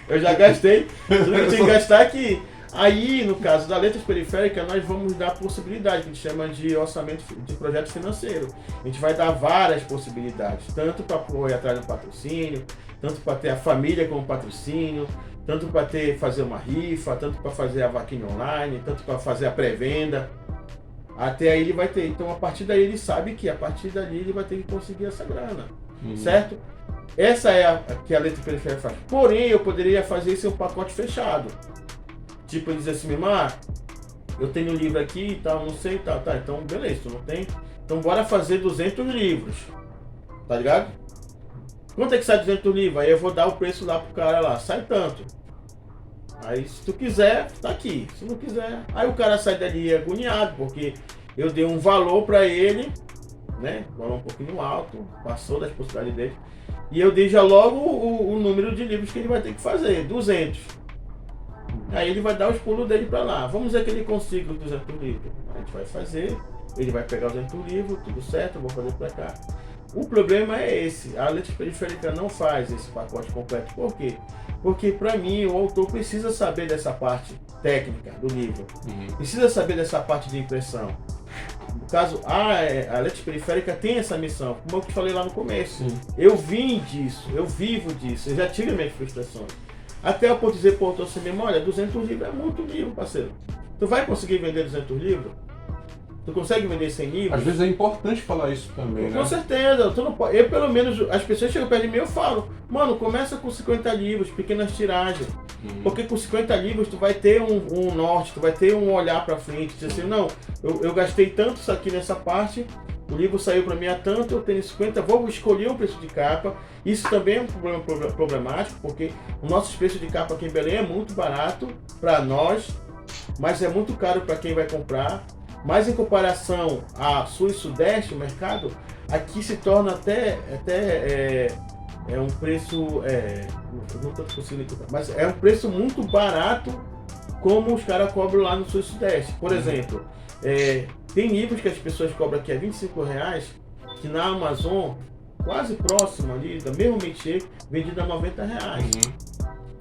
Eu já gastei, tudo que eu tenho que gastar aqui. Aí, no caso da Letras Periféricas, nós vamos dar possibilidade, que a gente chama de orçamento de projeto financeiro. A gente vai dar várias possibilidades, tanto para correr atrás do patrocínio, tanto para ter a família como patrocínio, tanto para fazer uma rifa, tanto para fazer a vaquinha online, tanto para fazer a pré-venda. Até aí ele vai ter. Então, a partir daí ele sabe que a partir dali ele vai ter que conseguir essa grana, certo? Essa é a que a Letra Periférica faz. Porém, eu poderia fazer isso em um pacote fechado. Tipo, ele diz assim, Mimar, eu tenho um livro aqui e tal, não sei e tal, tá, então beleza, tu não tem? Então bora fazer 200 livros, tá ligado? Quanto é que sai 200 livros? Aí eu vou dar o preço lá pro cara lá, sai tanto. Aí se tu quiser, tá aqui, se não quiser, aí o cara sai dali agoniado, porque eu dei um valor pra ele, né, valor um pouquinho alto, passou das possibilidades dele, e eu dei já logo o número de livros que ele vai ter que fazer, 200. Aí ele vai dar os pulos dele pra lá. Vamos dizer que ele consiga os 200 livros. A gente vai fazer, ele vai pegar os 200 livros, tudo certo, eu vou fazer pra cá. O problema é esse, a letra periférica não faz esse pacote completo. Por quê? Porque pra mim o autor precisa saber dessa parte técnica do livro, precisa saber dessa parte de impressão. No caso, a letra periférica tem essa missão, como eu te falei lá no começo. Sim. Eu vim disso, eu vivo disso, eu já tive minhas frustrações. Até eu posso dizer pro autor assim mesmo, olha, 200 livros é muito livro, parceiro. Tu vai conseguir vender 200 livros? Tu consegue vender 100 livros? Às vezes é importante falar isso também, né? Com certeza, tu não pode. Eu, pelo menos, as pessoas chegam perto de mim e eu falo, mano, começa com 50 livros, pequenas tiragens. Porque com 50 livros tu vai ter um norte, tu vai ter um olhar pra frente. Diz assim, não, eu gastei tanto isso aqui nessa parte, o livro saiu pra mim a tanto, eu tenho 50, vou escolher um preço de capa. Isso também é um problema problemático, porque o nosso preço de capa aqui em Belém é muito barato pra nós, mas é muito caro pra quem vai comprar. Mas em comparação a Sul e Sudeste, o mercado, aqui se torna até um preço, eu não estou conseguindo encontrar, mas é um preço muito barato como os caras cobram lá no Sul e Sudeste. Por exemplo, tem livros que as pessoas cobram aqui a R$25, que na Amazon, quase próximo ali, da mesma métier, vendido a R$90.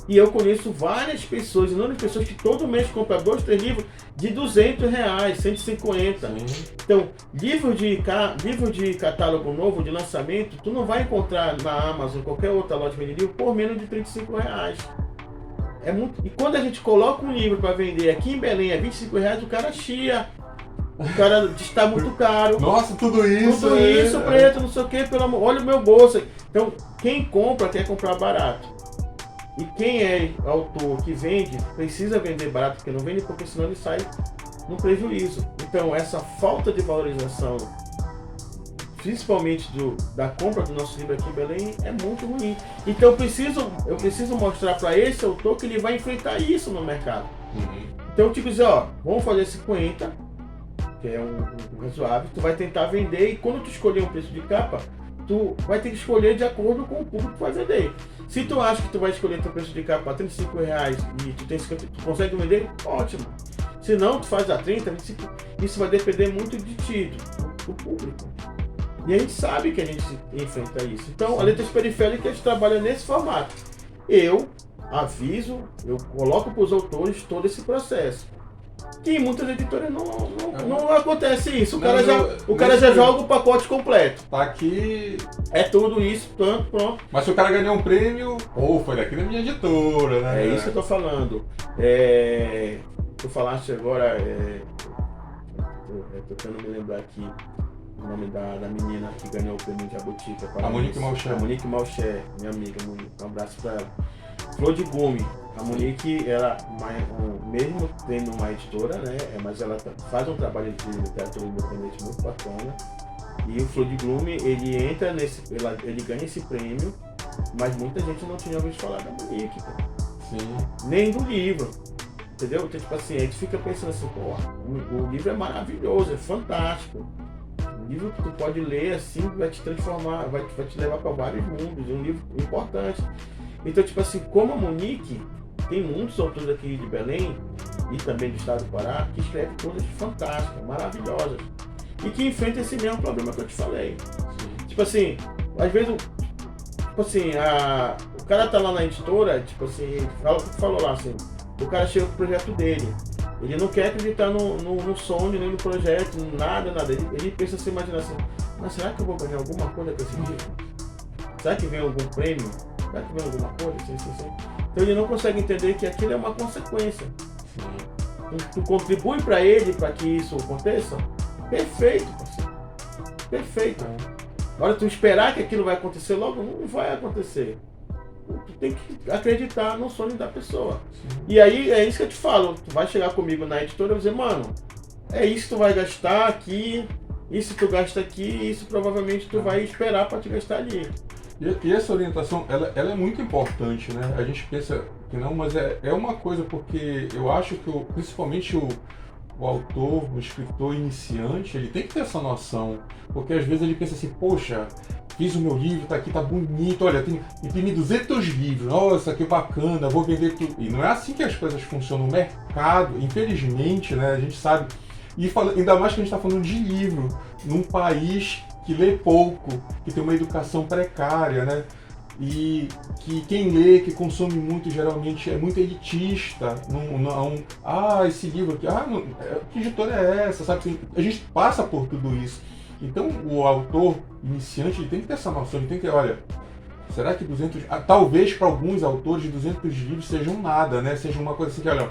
E eu conheço várias pessoas, inúmeras pessoas que todo mês compram 2, 3 livros de R$200, 150. Então, livro de catálogo novo, de lançamento, tu não vai encontrar na Amazon, qualquer outra loja de vender livro, por menos de R$35. É muito... E quando a gente coloca um livro para vender aqui em Belém a R$25, o cara chia. O cara diz que está muito caro. Nossa, tudo isso! Tudo isso, preto, não sei o que, pelo amor. Olha o meu bolso. Então, quem compra quer comprar barato. E quem é autor que vende, precisa vender barato, porque não vende, porque senão ele sai no prejuízo. Então essa falta de valorização, principalmente da compra do nosso livro aqui em Belém, é muito ruim. Então eu preciso mostrar para esse autor que ele vai enfrentar isso no mercado. Então eu te dizer, ó, vamos fazer 50, que é um razoável, tu vai tentar vender, e quando tu escolher um preço de capa, tu vai ter que escolher de acordo com o público que tu vai vender. Se tu acha que tu vai escolher teu preço de capa a R$35 e tu tem 50, tu consegue vender, ótimo. Se não, tu faz a 30, 25, isso vai depender muito de ti, do público. E a gente sabe que a gente enfrenta isso. Então, a Letras Periféricas trabalha nesse formato. Eu aviso, eu coloco para os autores todo esse processo. Que em muitas editoras não acontece isso. O cara já joga o pacote completo. Tá aqui. É tudo isso, tanto, pronto. Mas se o cara ganhar um prêmio, foi daqui da minha editora, né? É isso que eu tô falando. Tu falaste agora, tô tentando me lembrar aqui o nome da menina que ganhou o prêmio Jabutica. A Monique Malcher. A Monique Malcher, minha amiga Monique. Um abraço pra ela. Flor de Gume. A Monique, ela, mesmo tendo uma editora, né, mas ela faz um trabalho de literatura independente muito bacana. E o Flor de Gume, ele entra ele ganha esse prêmio, mas muita gente não tinha ouvido falar da Monique, Sim. Nem do livro, entendeu? Então, tipo assim, a gente fica pensando assim, pô, o livro é maravilhoso, é fantástico. Um livro que tu pode ler assim, vai te transformar, vai te levar para vários mundos, é um livro importante. Então, tipo assim, como a Monique, tem muitos autores aqui de Belém e também do estado do Pará que escrevem coisas fantásticas, maravilhosas e que enfrentam esse mesmo problema que eu te falei. Sim. Tipo assim, às vezes, o cara tá lá na editora, tipo assim, falou lá assim, o cara chega com o projeto dele, ele não quer acreditar no sonho, nem no projeto, nada. Ele pensa assim, imagina assim, mas será que eu vou ganhar alguma coisa com esse livro? Será que vem algum prêmio? Será que vem alguma coisa? Sim. Então ele não consegue entender que aquilo é uma consequência. Tu contribui para ele, para que isso aconteça? Perfeito, parceiro. Perfeito. Agora tu esperar que aquilo vai acontecer logo, não vai acontecer. tu tem que acreditar no sonho da pessoa. Sim. E aí é isso que eu te falo, tu vai chegar comigo na editora e dizer, mano, é isso que tu vai gastar aqui, isso tu gasta aqui, isso provavelmente tu vai esperar para te gastar ali. E essa orientação, ela é muito importante, né? A gente pensa que não, mas é uma coisa, porque eu acho que principalmente o autor, o escritor iniciante, ele tem que ter essa noção, porque às vezes ele pensa assim, poxa, fiz o meu livro, tá aqui, tá bonito, olha, imprimi 200 livros, nossa, que bacana, vou vender tudo. E não é assim que as coisas funcionam no mercado, infelizmente, né, a gente sabe, e ainda mais que a gente está falando de livro, num país que lê pouco, que tem uma educação precária, né, e que quem lê, que consome muito, geralmente é muito elitista, esse livro aqui, que editora é essa, sabe, assim, a gente passa por tudo isso. Então o autor iniciante ele tem que ter essa noção, ele tem que ter, olha, será que 200... talvez para alguns autores 200 livros sejam nada, né? Seja uma coisa assim que, olha,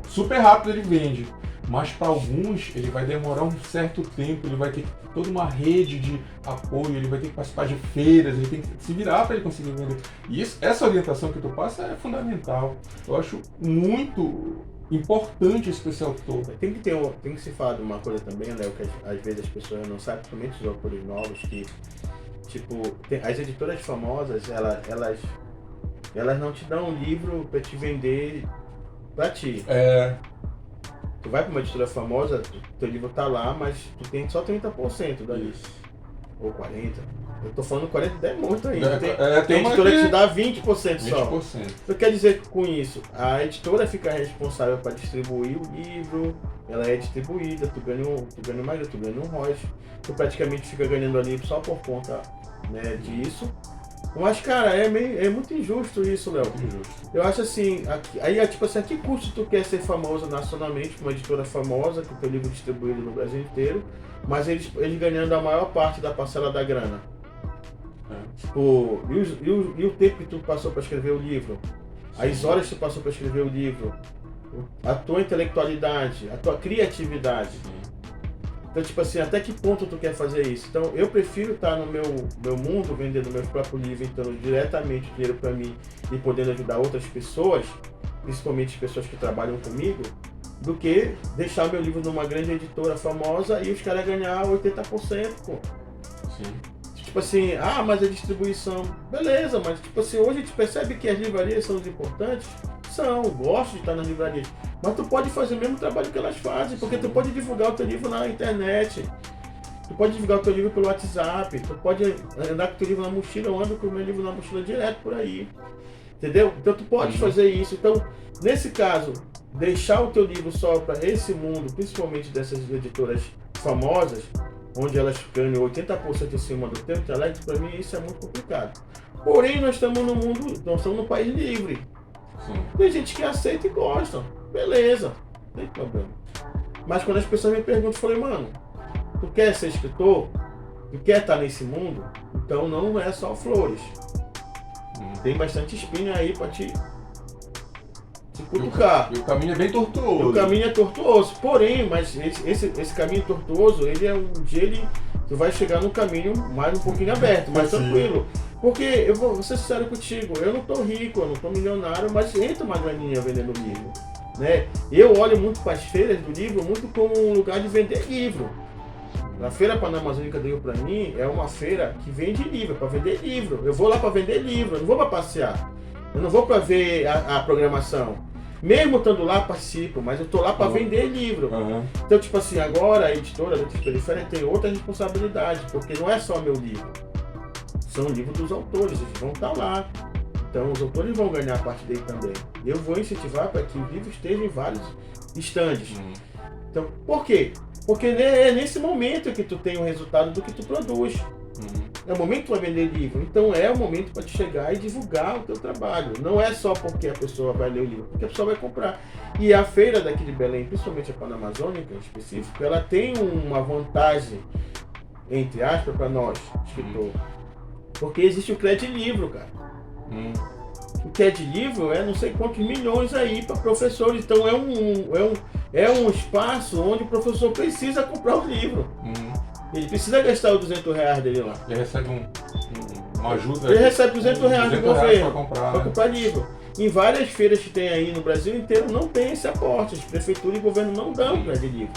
super rápido ele vende, mas para alguns ele vai demorar um certo tempo, ele vai ter toda uma rede de apoio, ele vai ter que participar de feiras, ele tem que se virar para ele conseguir vender. E essa orientação que tu passa é fundamental. Eu acho muito importante esse autor. Tem que se falar de uma coisa também, Léo, que às vezes as pessoas não sabem, principalmente os autores novos, que tipo, as editoras famosas, elas não te dão um livro para te vender para ti. Tu vai para uma editora famosa, teu livro tá lá, mas tu tem só 30% dali. Ou 40%. Eu tô falando 40% é muito ainda. Tem editora que te dá 20% só. 20%. O que quer dizer com isso? A editora fica responsável para distribuir o livro, ela é distribuída, tu ganha uma grana, tu ganha um royalties, tu praticamente fica ganhando ali só por conta, né, disso. Mas, cara, é muito injusto isso, Léo. Eu acho assim, tipo assim, a que custo tu quer ser famoso nacionalmente, uma editora famosa, com o teu livro distribuído no Brasil inteiro, mas eles ganhando a maior parte da parcela da grana? Tipo, e o tempo que tu passou para escrever o livro? As horas que tu passou para escrever o livro? A tua intelectualidade, a tua criatividade? Então, tipo assim, até que ponto tu quer fazer isso? Então, eu prefiro estar no meu mundo, vendendo meu próprio livro, então diretamente dinheiro para mim e podendo ajudar outras pessoas, principalmente pessoas que trabalham comigo, do que deixar meu livro numa grande editora famosa e os caras ganhar 80%, pô. Sim. Tipo assim, mas a distribuição, beleza, mas tipo assim, hoje a gente percebe que as livrarias são importantes, gosto de estar nas livrarias, mas tu pode fazer o mesmo trabalho que elas fazem, porque tu pode divulgar o teu livro na internet, tu pode divulgar o teu livro pelo WhatsApp, tu pode andar com o teu livro na mochila, eu ando com o meu livro na mochila direto por aí, entendeu? Então tu pode fazer isso. Então, nesse caso, deixar o teu livro só para esse mundo, principalmente dessas editoras famosas, onde elas ganham 80% em cima do teu intelecto, para mim isso é muito complicado. Porém, nós estamos num país livre. Sim. Tem gente que aceita e gosta, beleza, não tem problema. Mas quando as pessoas me perguntam, eu falei, mano, tu quer ser escritor? Tu quer estar nesse mundo? Então não é só flores. Tem bastante espinho aí para te cutucar. E o caminho é bem tortuoso. O caminho é tortuoso, porém, mas esse caminho tortuoso, ele é um dia tu vai chegar num caminho mais um pouquinho aberto, mais tranquilo. Porque eu vou ser sincero contigo, eu não tô rico, eu não tô milionário, mas entra uma graninha vendendo livro, né? Eu olho muito para as feiras do livro muito como um lugar de vender livro. A Feira Panamazônica deu para mim é uma feira que vende livro, para vender livro. Eu vou lá para vender livro, eu não vou para passear. Eu não vou para ver a programação. Mesmo estando lá, participo, mas eu tô lá para vender livro. Então, tipo assim, agora a editora Letras Periféricas tem outra responsabilidade, porque não é só meu livro. São livros dos autores, eles vão estar lá. Então, os autores vão ganhar parte dele também. Eu vou incentivar para que o livro esteja em vários estandes. Então, por quê? Porque é nesse momento que tu tem o resultado do que tu produz. É o momento que tu vai vender livro. Então é o momento para te chegar e divulgar o teu trabalho. Não é só porque a pessoa vai ler o livro, porque a pessoa vai comprar. E a feira daqui de Belém, principalmente a Panamazônica em específico, ela tem uma vantagem, entre aspas, para nós, escritor. Porque existe o crédito livro, cara. O crédito livro é não sei quantos milhões aí para professores. Então é um espaço onde o professor precisa comprar o livro. Ele precisa gastar os R$200 dele lá. Ele recebe uma ajuda. Ele recebe R$200 do governo para comprar livro. Em várias feiras que tem aí no Brasil inteiro não tem esse aporte. As prefeituras e governo não dão para de livro.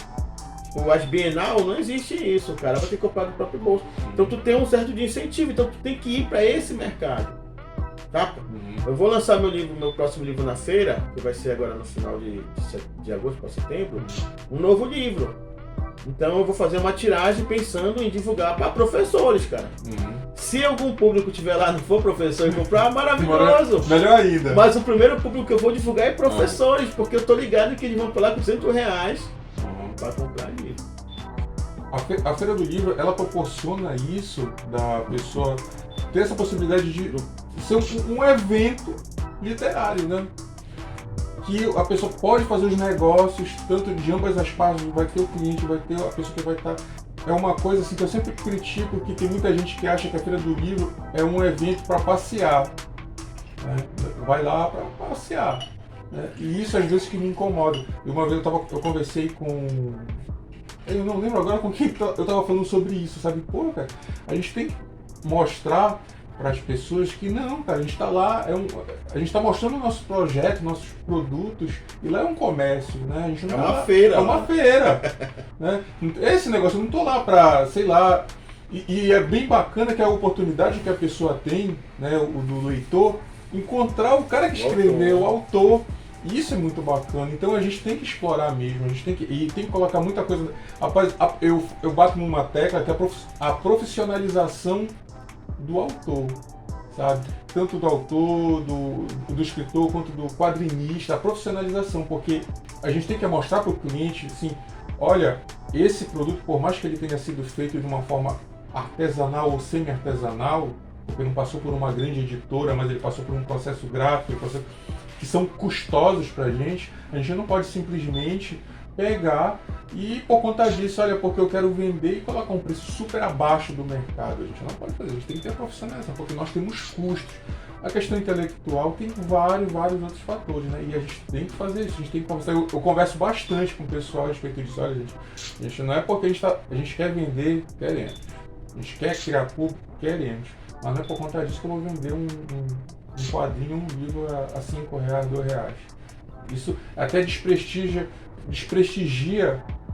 As Bienal não existe isso, o cara vai ter que comprar do próprio bolso. Então tu tem um certo de incentivo, então tu tem que ir para esse mercado. Tá? Eu vou lançar meu próximo livro na feira, que vai ser agora no final de agosto para setembro, um novo livro. Então eu vou fazer uma tiragem pensando em divulgar para professores, cara. Se algum público tiver lá, não for professor e comprar, maravilhoso. Melhor ainda. Mas o primeiro público que eu vou divulgar é professores, porque eu tô ligado que eles vão falar com R$200 para comprar livro. A Feira do Livro, ela proporciona isso da pessoa ter essa possibilidade de ser um evento literário, né? Que a pessoa pode fazer os negócios, tanto de ambas as partes, vai ter o cliente, vai ter a pessoa que vai estar... É uma coisa assim que eu sempre critico, que tem muita gente que acha que a Feira do Livro é um evento para passear. Né? Vai lá para passear. Né? E isso às vezes que me incomoda. E uma vez eu conversei com... Eu não lembro agora com quem eu estava falando sobre isso, sabe? Pô, cara, a gente tem que mostrar para as pessoas que não, cara, a gente está lá, a gente está mostrando o nosso projeto, nossos produtos, e lá é um comércio, né? A gente não uma feira. É uma feira. Né? Esse negócio, eu não estou lá para, sei lá, e é bem bacana que a oportunidade que a pessoa tem, né, do leitor, encontrar o cara que escreveu, o autor. Isso é muito bacana, então a gente tem que explorar mesmo, a gente tem que colocar muita coisa. Rapaz, eu bato numa tecla que é a profissionalização do autor, sabe? Tanto do autor, do escritor, quanto do quadrinista, a profissionalização, porque a gente tem que mostrar para o cliente, assim, olha, esse produto, por mais que ele tenha sido feito de uma forma artesanal ou semi-artesanal, porque não passou por uma grande editora, mas ele passou por um processo gráfico, que são custosos para a gente não pode simplesmente pegar e, por conta disso, olha, porque eu quero vender e colocar um preço super abaixo do mercado. A gente não pode fazer, a gente tem que ter a profissionalização, porque nós temos custos. A questão intelectual tem vários outros fatores, né? E a gente tem que fazer isso, a gente tem que conversar. Eu converso bastante com o pessoal a respeito disso. Olha, a gente não é porque a gente quer vender, queremos. A gente quer criar público, queremos. Mas não é por conta disso que eu vou vender um quadrinho, um livro a R$5, R$2. Isso até desprestigia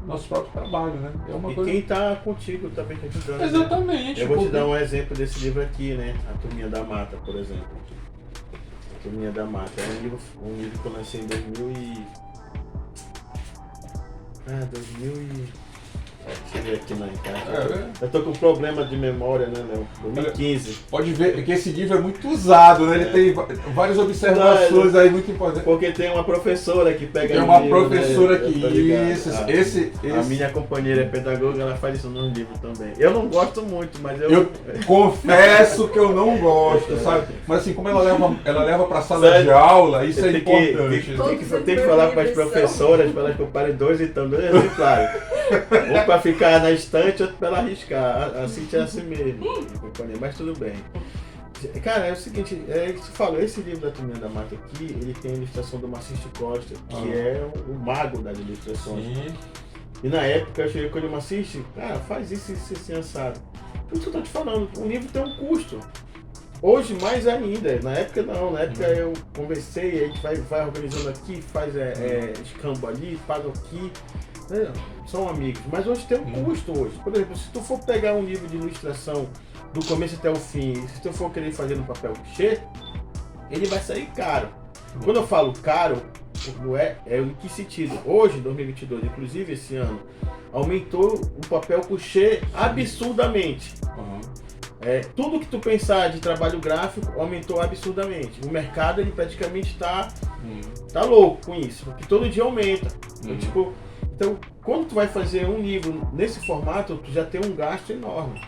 nosso próprio trabalho, né? É uma coisa... quem está contigo também está ajudando. Exatamente. Né? Eu vou te dar um exemplo desse livro aqui, né? A Turminha da Mata, por exemplo. A Turminha da Mata. É um livro que eu lancei em 2000 e... Deixa eu ver aqui na encaixa. Eu tô com problema de memória, né, Léo? 2015. Pode ver que esse livro é muito usado, né? Ele tem várias observações aí muito importantes. Porque tem uma professora que pega. Tem uma professora que A minha companheira é pedagoga, ela faz isso no livro também. Eu não gosto muito, mas eu confesso que eu não gosto, sabe? Mas assim, como ela leva pra sala de aula, isso é importante. Tem que falar para as professoras, para elas comprarem dois exemplares. Pra ficar na estante, outro pra ela arriscar. Assim tinha assim mesmo. Mas tudo bem. Cara, é o seguinte, você falou, esse livro da Turminha da Mata aqui, ele tem a ilustração do Maciste Costa, que é o mago das ilustrações. Sim. E na época eu cheguei com ele, Maciste, cara, faz isso assim, assado. Por isso que eu tô te falando, o livro tem um custo. Hoje mais ainda, na época não, na época eu conversei, a gente vai organizando aqui, faz escambo ali, paga aqui. São amigos, mas hoje tem um custo hoje. Por exemplo, se tu for pegar um livro de ilustração do começo até o fim, se tu for querer fazer no papel couché, ele vai sair caro. Quando eu falo caro, em que sentido? Hoje, 2022, inclusive esse ano, aumentou o papel couché absurdamente. Tudo que tu pensar de trabalho gráfico aumentou absurdamente. O mercado ele praticamente tá louco com isso, porque todo dia aumenta. Então, quando tu vai fazer um livro nesse formato, tu já tem um gasto enorme.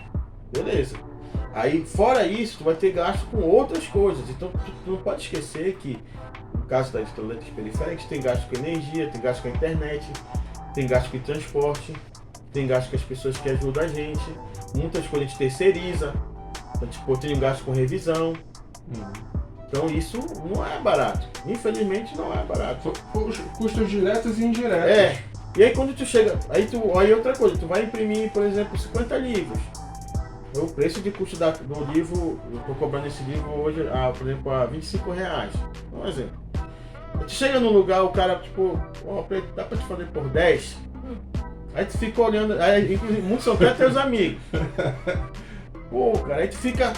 Beleza. Aí, fora isso, tu vai ter gasto com outras coisas. Então, tu não pode esquecer que, no caso das letras periféricas, tem gasto com energia, tem gasto com a internet, tem gasto com transporte, tem gasto com as pessoas que ajudam a gente. Muitas coisas a gente terceiriza. Então, tem um gasto com revisão. Então, isso não é barato. Infelizmente, não é barato. Os custos diretos e indiretos. E aí quando tu chega, aí outra coisa, tu vai imprimir, por exemplo, 50 livros. O preço de custo do livro, eu tô cobrando esse livro hoje, por exemplo, a R$25. Um exemplo. A gente chega num lugar, o cara, tipo, dá pra te fazer por 10? Aí tu fica olhando, aí, inclusive, muitos são até teus amigos. Pô, cara, aí tu fica...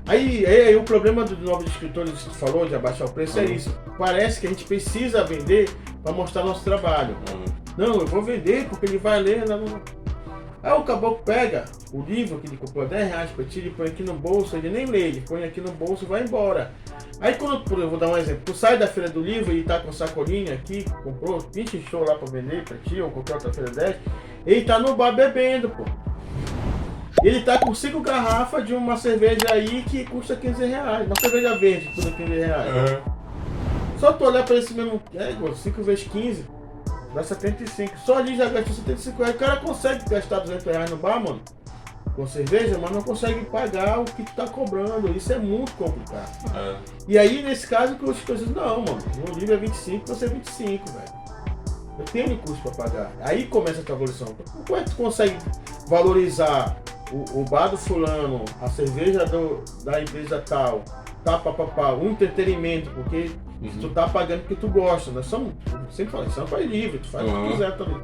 Aí o problema dos novos escritores que tu falou, de abaixar o preço, é isso. Parece que a gente precisa vender para mostrar nosso trabalho. Não, eu vou vender porque ele vai ler. Aí o caboclo pega o livro que ele comprou R$10 para ti, ele põe aqui no bolso, ele nem lê, ele põe aqui no bolso e vai embora. Aí quando, eu vou dar um exemplo, tu sai da feira do livro e tá com sacolinha aqui, comprou 20 show lá para vender para ti, ou qualquer outra feira 10, ele tá no bar bebendo, pô. Ele tá com 5 garrafas de uma cerveja aí que custa R$15. Uma cerveja verde que custa R$15. Só tu olhar pra esse mesmo. 5 vezes 15 dá 75. Só ali já gastou R$75. O cara consegue gastar R$200 no bar, mano, com cerveja, mas não consegue pagar o que tu tá cobrando. Isso é muito complicado. E aí, nesse caso, que os coisas, não, mano, o livro é 25, você é 25, velho. Eu tenho custo pra pagar. Aí começa a tua evolução. Como é que tu consegue valorizar o bar do fulano, a cerveja da empresa tal, o entretenimento, porque tu tá pagando porque tu gosta. Nós somos, sempre falo, isso é um país livre, tu faz o que quiser também.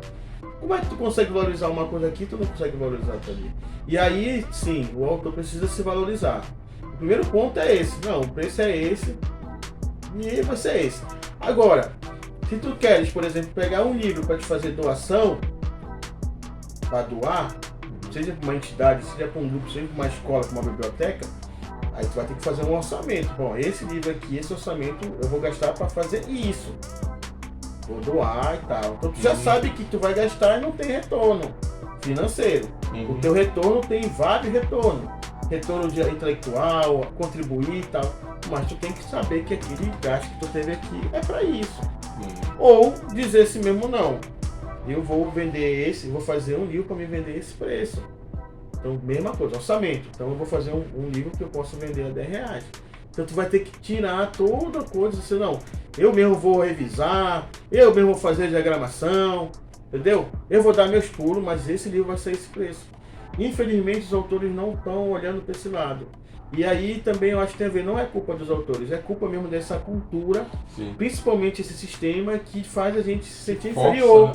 Como é que tu consegue valorizar uma coisa aqui e tu não consegue valorizar outra ali? E aí, sim, o autor precisa se valorizar. O primeiro ponto é esse. Não, o preço é esse e vai ser esse. Agora, se tu queres, por exemplo, pegar um livro para te fazer doação, para doar, seja para uma entidade, seja para um grupo, seja para uma escola, para uma biblioteca, aí tu vai ter que fazer um orçamento. Bom, esse livro aqui, esse orçamento, eu vou gastar para fazer isso. Vou doar e tal. Então tu já sabe que tu vai gastar e não tem retorno financeiro. O teu retorno tem vários retornos. Retorno de intelectual, contribuir e tal. Mas tu tem que saber que aquele gasto que tu teve aqui é para isso. Ou dizer assim mesmo, não. Eu vou vender vou fazer um livro para me vender esse preço. Então, mesma coisa, orçamento. Então eu vou fazer um livro que eu posso vender a R$10. Então tu vai ter que tirar toda coisa, assim, não. Eu mesmo vou revisar, eu mesmo vou fazer a diagramação, entendeu? Eu vou dar meus pulos, mas esse livro vai ser esse preço. Infelizmente os autores não estão olhando para esse lado. E aí também eu acho que tem a ver, não é culpa dos autores, é culpa mesmo dessa cultura, principalmente esse sistema que faz a gente se sentir inferior.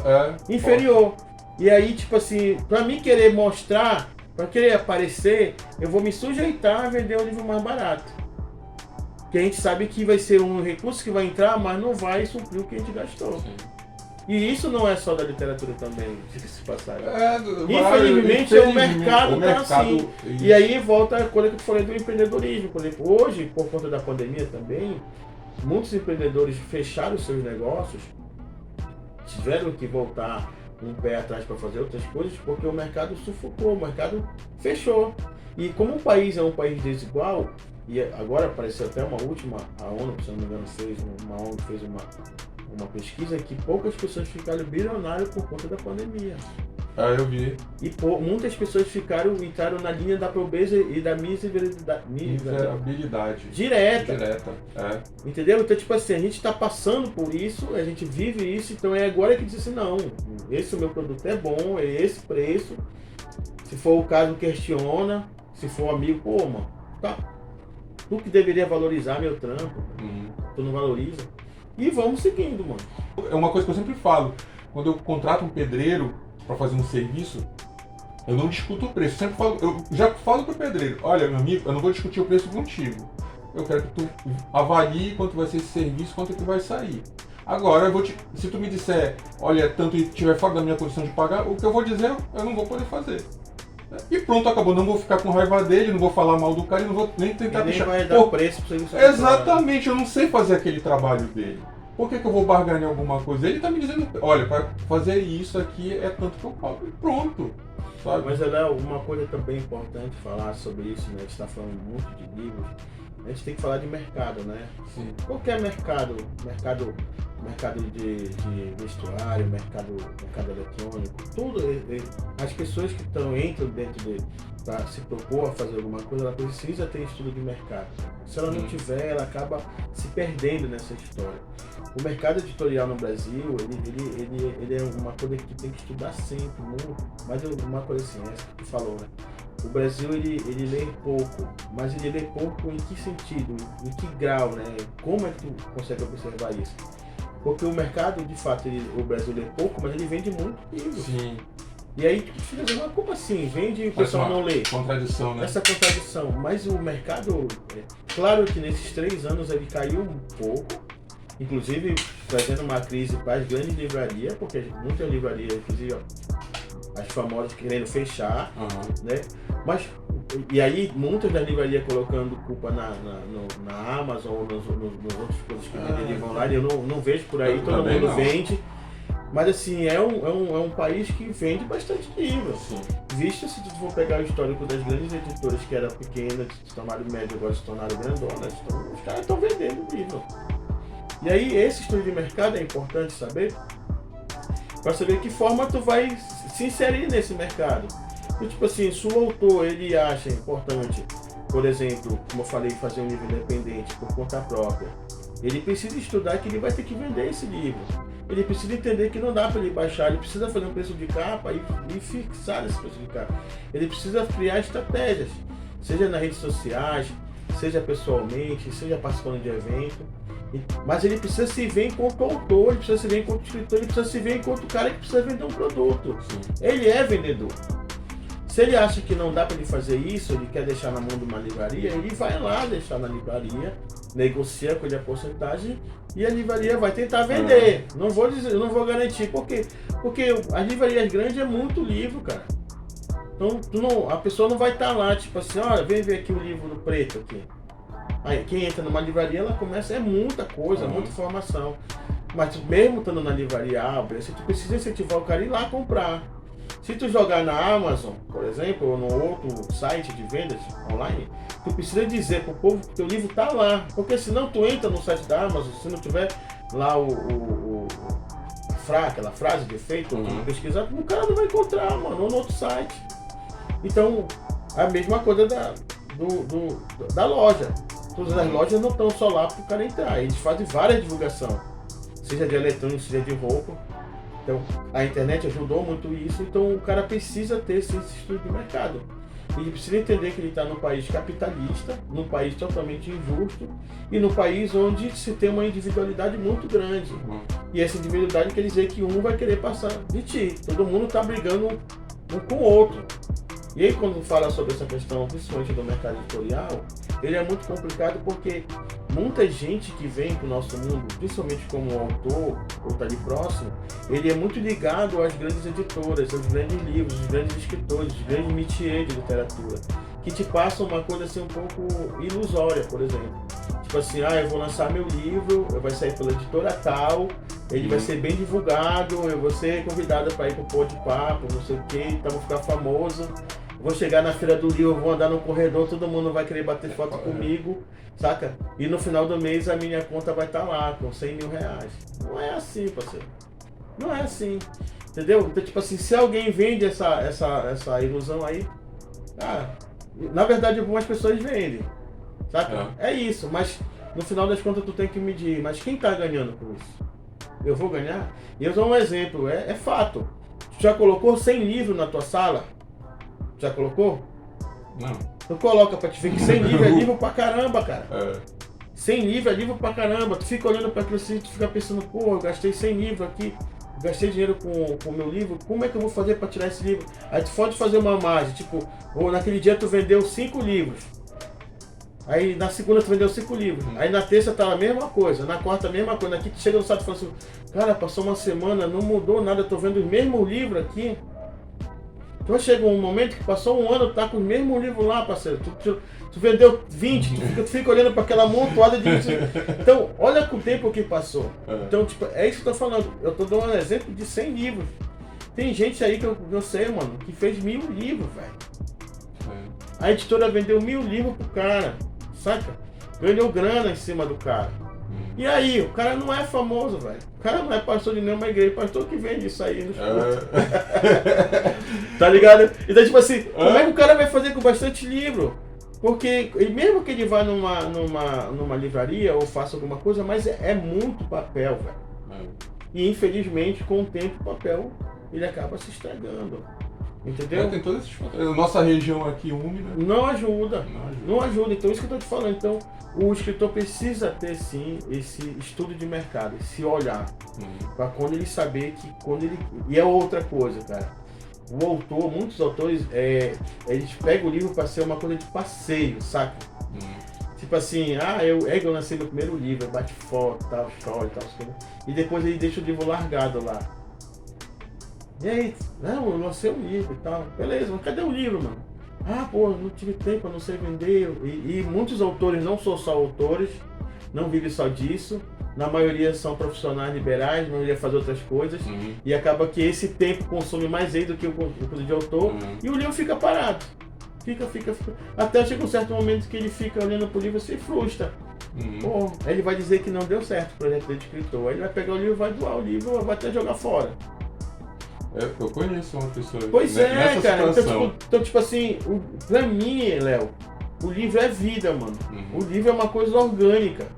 E aí, tipo assim, pra mim querer mostrar, pra querer aparecer, eu vou me sujeitar a vender um livro mais barato. Que a gente sabe que vai ser um recurso que vai entrar, mas não vai suprir o que a gente gastou. E isso não é só da literatura também, se passar. Infelizmente, o mercado tá assim. Isso. E aí volta a coisa que eu falei do empreendedorismo. Por exemplo, hoje, por conta da pandemia também, muitos empreendedores fecharam seus negócios, tiveram que voltar um pé atrás para fazer outras coisas, porque o mercado sufocou, o mercado fechou. E como o país é um país desigual, e agora apareceu até uma última, a ONU, se não me engano, fez uma pesquisa que poucas pessoas ficaram bilionárias por conta da pandemia. Eu vi. E muitas pessoas entraram na linha da pobreza e da miserabilidade. Direta. Entendeu? Então, tipo assim, a gente está passando por isso, a gente vive isso, então é agora que diz assim, não, esse meu produto é bom, é esse preço. Se for o caso, questiona. Se for amigo, pô, mano, tá. Tu que deveria valorizar meu trampo, tu não valoriza. E vamos seguindo, mano. É uma coisa que eu sempre falo. Quando eu contrato um pedreiro para fazer um serviço, eu não discuto o preço. Eu já falo pro pedreiro, olha, meu amigo, eu não vou discutir o preço contigo. Eu quero que tu avalie quanto vai ser esse serviço, quanto que vai sair. Agora, se tu me disser, olha, tanto e estiver fora da minha condição de pagar, o que eu vou dizer, eu não vou poder fazer. E pronto, acabou. Não vou ficar com raiva dele, não vou falar mal do cara, não vou nem tentar deixar... vai dar o preço pra você. Exatamente, eu não sei fazer aquele trabalho dele. Por que eu vou barganhar alguma coisa? Ele tá me dizendo, olha, para fazer isso aqui é tanto que eu pago. E pronto. Sabe? Mas, Léo, uma coisa também importante falar sobre isso, né? A gente está falando muito de livros. A gente tem que falar de mercado, né? Sim. Qualquer mercado de vestuário, mercado eletrônico, tudo. As pessoas que entram dentro dele para se propor a fazer alguma coisa, ela precisa ter estudo de mercado. Se ela não tiver, ela acaba se perdendo nessa história. O mercado editorial no Brasil, ele é uma coisa que tu tem que estudar sempre, muito. Mas uma coisa assim, essa que tu falou, né? o Brasil ele lê pouco, mas ele lê pouco em que sentido, em que grau, né? Como é que tu consegue observar isso? Porque o mercado, de fato, o Brasil lê pouco, mas ele vende muito livro. Sim. E aí tu fica dizendo, mas como assim? Vende e o pessoal não lê? Contradição, né? Essa contradição. Mas o mercado, claro que nesses 3 anos ele caiu um pouco, inclusive trazendo uma crise para as grandes livrarias, porque muitas livrarias, inclusive as famosas querendo fechar, né? Mas, e aí muitas das livrarias colocando culpa na Amazon ou nos outros coisas que vendem livro online, eu não vejo por aí, todo mundo vende. Mas assim, é um país que vende bastante livro. Sim. Visto se tu for pegar o histórico das grandes editoras que eram pequenas, se tornaram médio, agora se tornaram grandonas, então, os caras estão vendendo livro. E aí esse estudo de mercado é importante saber, para saber que forma tu vai se inserir nesse mercado. Então, tipo assim, se o autor ele acha importante, por exemplo, como eu falei, fazer um livro independente por conta própria, ele precisa estudar que ele vai ter que vender esse livro. Ele precisa entender que não dá para ele baixar, ele precisa fazer um preço de capa e fixar esse preço de capa. Ele precisa criar estratégias, seja nas redes sociais, seja pessoalmente, seja participando de evento. Mas ele precisa se ver enquanto autor, ele precisa se ver enquanto escritor, ele precisa se ver enquanto cara que precisa vender um produto. Sim. Ele é vendedor. Se ele acha que não dá para ele fazer isso, ele quer deixar na mão de uma livraria, ele vai lá deixar na livraria, negocia com ele a porcentagem e a livraria vai tentar vender. Não vou dizer, não vou garantir, porque as livrarias grandes é muito livro, cara. Então a pessoa não vai estar lá, tipo assim, olha, vem ver aqui o livro do preto aqui. Aí quem entra numa livraria, ela começa, é muita coisa, muita informação. Mas mesmo estando na livraria você precisa incentivar o cara a ir lá comprar. Se tu jogar na Amazon, por exemplo, ou no outro site de vendas online, tu precisa dizer pro povo que teu livro tá lá. Porque senão tu entra no site da Amazon, se não tiver lá aquela frase de efeito, pesquisar, o cara não vai encontrar, mano, ou no outro site. Então, a mesma coisa da loja. Todas as lojas não estão só lá pro cara entrar, eles fazem várias divulgações, seja de eletrônico, seja de roupa. Então, a internet ajudou muito isso, então o cara precisa ter esse estudo de mercado. Ele precisa entender que ele está num país capitalista, num país totalmente injusto e num país onde se tem uma individualidade muito grande. E essa individualidade quer dizer que um vai querer passar de ti. Todo mundo está brigando um com o outro. E aí quando fala sobre essa questão, principalmente do mercado editorial, ele é muito complicado porque muita gente que vem para o nosso mundo, principalmente como autor, ou está ali próximo, ele é muito ligado às grandes editoras, aos grandes livros, aos grandes escritores, aos grandes métiers de literatura, que te passam uma coisa assim um pouco ilusória, por exemplo. Tipo assim, eu vou lançar meu livro, vai sair pela editora tal, ele vai ser bem divulgado, eu vou ser convidado para ir para o Pô de Papo, não sei o que, então vou ficar famoso. Vou chegar na feira do livro, vou andar no corredor, todo mundo vai querer bater foto comigo, saca? E no final do mês a minha conta vai estar lá, com 100 mil reais. Não é assim, parceiro. Não é assim. Entendeu? Então, tipo assim, se alguém vende essa ilusão aí, na verdade algumas pessoas vendem, saca? É isso, mas no final das contas tu tem que medir, mas quem tá ganhando com isso? Eu vou ganhar? E eu dou um exemplo, é fato. Tu já colocou 100 livros na tua sala? Já colocou? Não. Tu coloca pra te ver que 100 livros é livro pra caramba, cara. 100 livros é livro pra caramba. Tu fica olhando pra aquilo assim, tu fica pensando, pô, eu gastei 100 livros aqui, gastei dinheiro com o meu livro, como é que eu vou fazer pra tirar esse livro? Aí tu pode fazer uma margem, tipo, ou naquele dia tu vendeu 5 livros. Aí na segunda tu vendeu 5 livros. Aí na terça tá a mesma coisa, na quarta a mesma coisa. Aqui tu chega no site e fala assim, cara, passou uma semana, não mudou nada, eu tô vendo os mesmos livros aqui. Então chega um momento que passou um ano, tu tá com o mesmo livro lá, parceiro. Tu vendeu 20, tu fica olhando para aquela amontoada de... Então, olha com o tempo que passou. Então, tipo, é isso que eu tô falando. Eu tô dando um exemplo de 100 livros. Tem gente aí que eu sei, mano, que fez 1000 livros, velho. A editora vendeu 1000 livros pro cara, saca? Ganhou grana em cima do cara. E aí, o cara não é famoso, velho. O cara não é pastor de nenhuma igreja, pastor que vende isso aí nos cultos. Tá ligado? Então, tipo assim, como é que o cara vai fazer com bastante livro? Porque, mesmo que ele vá numa livraria ou faça alguma coisa, mas é muito papel, velho. E infelizmente, com o tempo, o papel ele acaba se estragando. Entendeu? Tem todos esses fatores. Nossa região aqui úmida. Não ajuda. Então, isso que eu tô te falando. Então, o escritor precisa ter, sim, esse estudo de mercado, esse olhar. Pra quando ele saber que quando ele... E é outra coisa, cara. O autor, muitos autores, eles pegam o livro pra ser uma coisa de passeio, saca? Tipo assim, eu lancei meu primeiro livro, eu bate foto, tal, história e tal. E depois ele deixa o livro largado lá. E aí, não, eu lancei um livro e tal. Beleza, mas cadê o livro, mano? Não tive tempo, eu não sei vender. E muitos autores, não são só autores, não vivem só disso. Na maioria são profissionais liberais, a maioria faz outras coisas. E acaba que esse tempo consome mais ele do que o coisa de autor. E o livro fica parado. Fica. Até chega um certo momento que ele fica olhando pro livro e se frustra. Aí ele vai dizer que não deu certo o projeto dele de escritor. Aí ele vai pegar o livro, vai doar o livro, vai até jogar fora. Eu conheço uma pessoa Pois nessa cara. situação. Então, tipo assim, pra mim, Léo, o livro é vida, mano. O livro é uma coisa orgânica.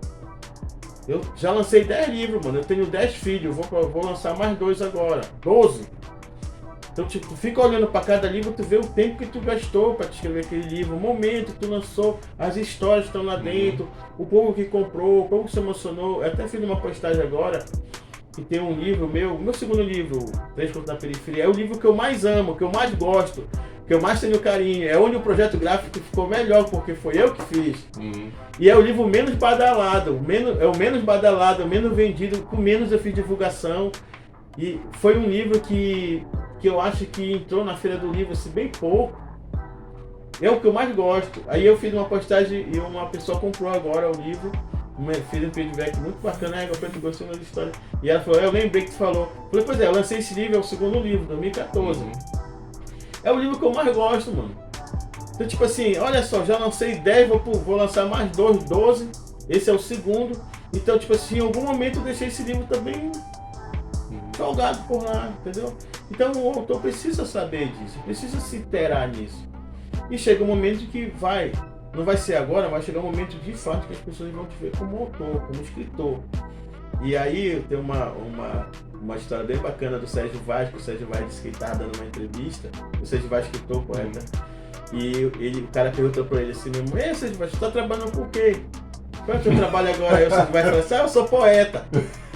Eu já lancei 10 livros, mano. Eu tenho 10 filhos, vou lançar mais 2 agora. 12. Então, tipo, fica olhando pra cada livro, tu vê o tempo que tu gastou pra te escrever aquele livro, o momento que tu lançou, as histórias que estão lá dentro, o povo que comprou, o povo que se emocionou. Eu até fiz uma postagem agora, que tem um livro meu segundo livro, Três Contos da Periferia, é o livro que eu mais amo, que eu mais gosto, que eu mais tenho carinho. É onde o projeto gráfico ficou melhor, porque foi eu que fiz. E é o livro menos badalado, o menos vendido, com menos eu fiz divulgação. E foi um livro que eu acho que entrou na Feira do Livro assim, bem pouco. É o que eu mais gosto. Aí eu fiz uma postagem e uma pessoa comprou agora o livro. Fiz um feedback muito bacana, eu gostei da história. E ela falou, eu lembrei que tu falou. Eu falei, pois é, eu lancei esse livro, é o segundo livro, 2014. É o livro que eu mais gosto, mano. Então, tipo assim, olha só, já lancei 10, vou lançar mais 12. Esse é o segundo. Então, tipo assim, em algum momento eu deixei esse livro também jogado por lá, entendeu? Então o autor precisa saber disso, precisa se inteirar nisso. E chega um momento que não vai ser agora, vai chegar um momento de fato que as pessoas vão te ver como autor, como escritor. E aí tem uma história bem bacana do Sérgio Vaz, que o Sérgio Vaz disse que ele estava dando uma entrevista, o Sérgio Vaz escritor, poeta, e o cara perguntou pra ele assim mesmo, Sérgio Vaz, você tá trabalhando com o quê? Qual é o teu trabalho agora? Aí o Sérgio Vaz falou assim, eu sou poeta.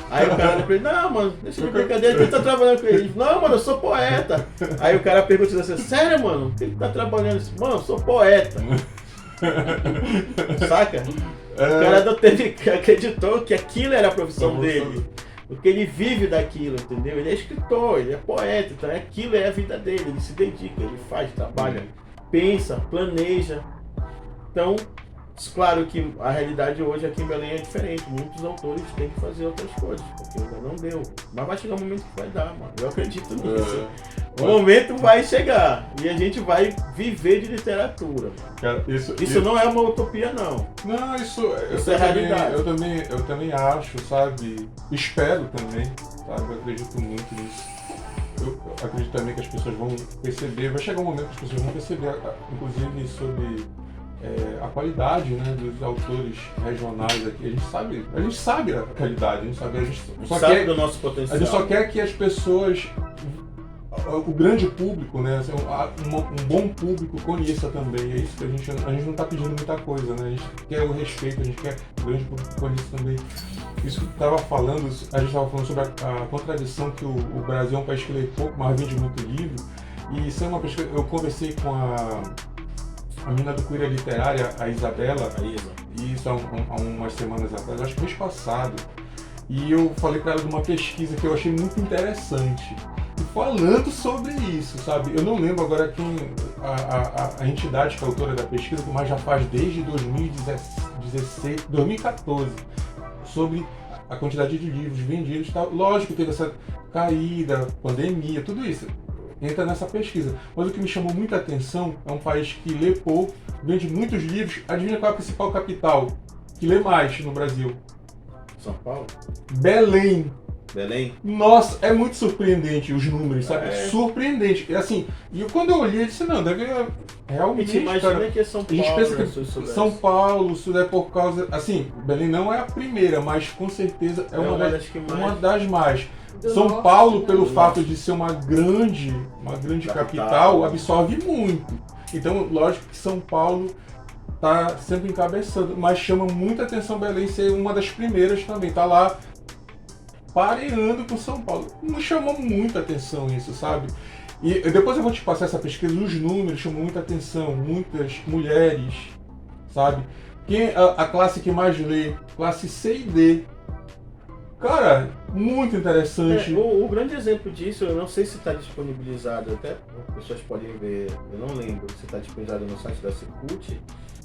Aí o cara olha pra ele, não, mano, deixa de brincadeira, quem tá trabalhando com ele? Não, mano, eu sou poeta. Aí o cara pergunta assim, sério, mano, quem tá trabalhando? Mano, eu sou poeta. Saca? O cara não acreditou que aquilo era a profissão dele. Porque ele vive daquilo, entendeu? Ele é escritor, ele é poeta, então aquilo é a vida dele, ele se dedica, ele faz, trabalha, pensa, planeja. Então, claro que a realidade hoje aqui em Belém é diferente. Muitos autores têm que fazer outras coisas, porque ainda não deu. Mas vai chegar um momento que vai dar, mano. Eu acredito nisso. O momento vai chegar e a gente vai viver de literatura. Cara, isso não é uma utopia, não. Não, isso é realidade. Eu também acho, sabe? Espero também, sabe? Eu acredito muito nisso. Eu acredito também que as pessoas vão perceber, vai chegar um momento que as pessoas vão perceber, inclusive sobre a qualidade, né, dos autores regionais aqui. A gente sabe a qualidade, a gente sabe do nosso potencial. A gente só quer que as pessoas, o grande público, né, um bom público conheça também. É isso que a gente não está pedindo muita coisa, né? A gente quer o respeito, a gente quer que o grande público conheça também. Isso que a gente estava falando sobre a contradição que o Brasil é um país que lê pouco, mas vende muito livro. E isso é uma pesquisa. Eu conversei com a menina do Cuira Literária, a Isabela, e isso há umas semanas atrás, acho que mês passado. E eu falei para ela de uma pesquisa que eu achei muito interessante. E falando sobre isso, sabe? Eu não lembro agora quem a entidade que é autora da pesquisa, mas já faz desde 2014, sobre a quantidade de livros vendidos e tal. Lógico que teve essa caída, pandemia, tudo isso entra nessa pesquisa. Mas o que me chamou muita atenção é um país que lê pouco, vende muitos livros. Adivinha qual é a principal capital que lê mais no Brasil? São Paulo? Belém. Nossa, é muito surpreendente os números, sabe? Surpreendente. E assim, quando eu olhei, eu disse, não, deve realmente, imagina que é São Paulo, a gente pensa que São Paulo, Sul é por causa, assim, Belém não é a primeira, mas com certeza é uma das mais. São norte, Paulo, né? pelo fato de ser uma grande capital, absorve muito. Então, lógico que São Paulo está sempre encabeçando, mas chama muita atenção Belém ser uma das primeiras também. Tá lá pareando com São Paulo. Não chamou muita atenção isso, sabe? E depois eu vou te passar essa pesquisa, os números chamam muita atenção, muitas mulheres, sabe? A classe que mais lê, classe C e D. Cara, muito interessante. O grande exemplo disso, eu não sei se está disponibilizado, até as pessoas podem ver, eu não lembro se está disponibilizado no site da Secult,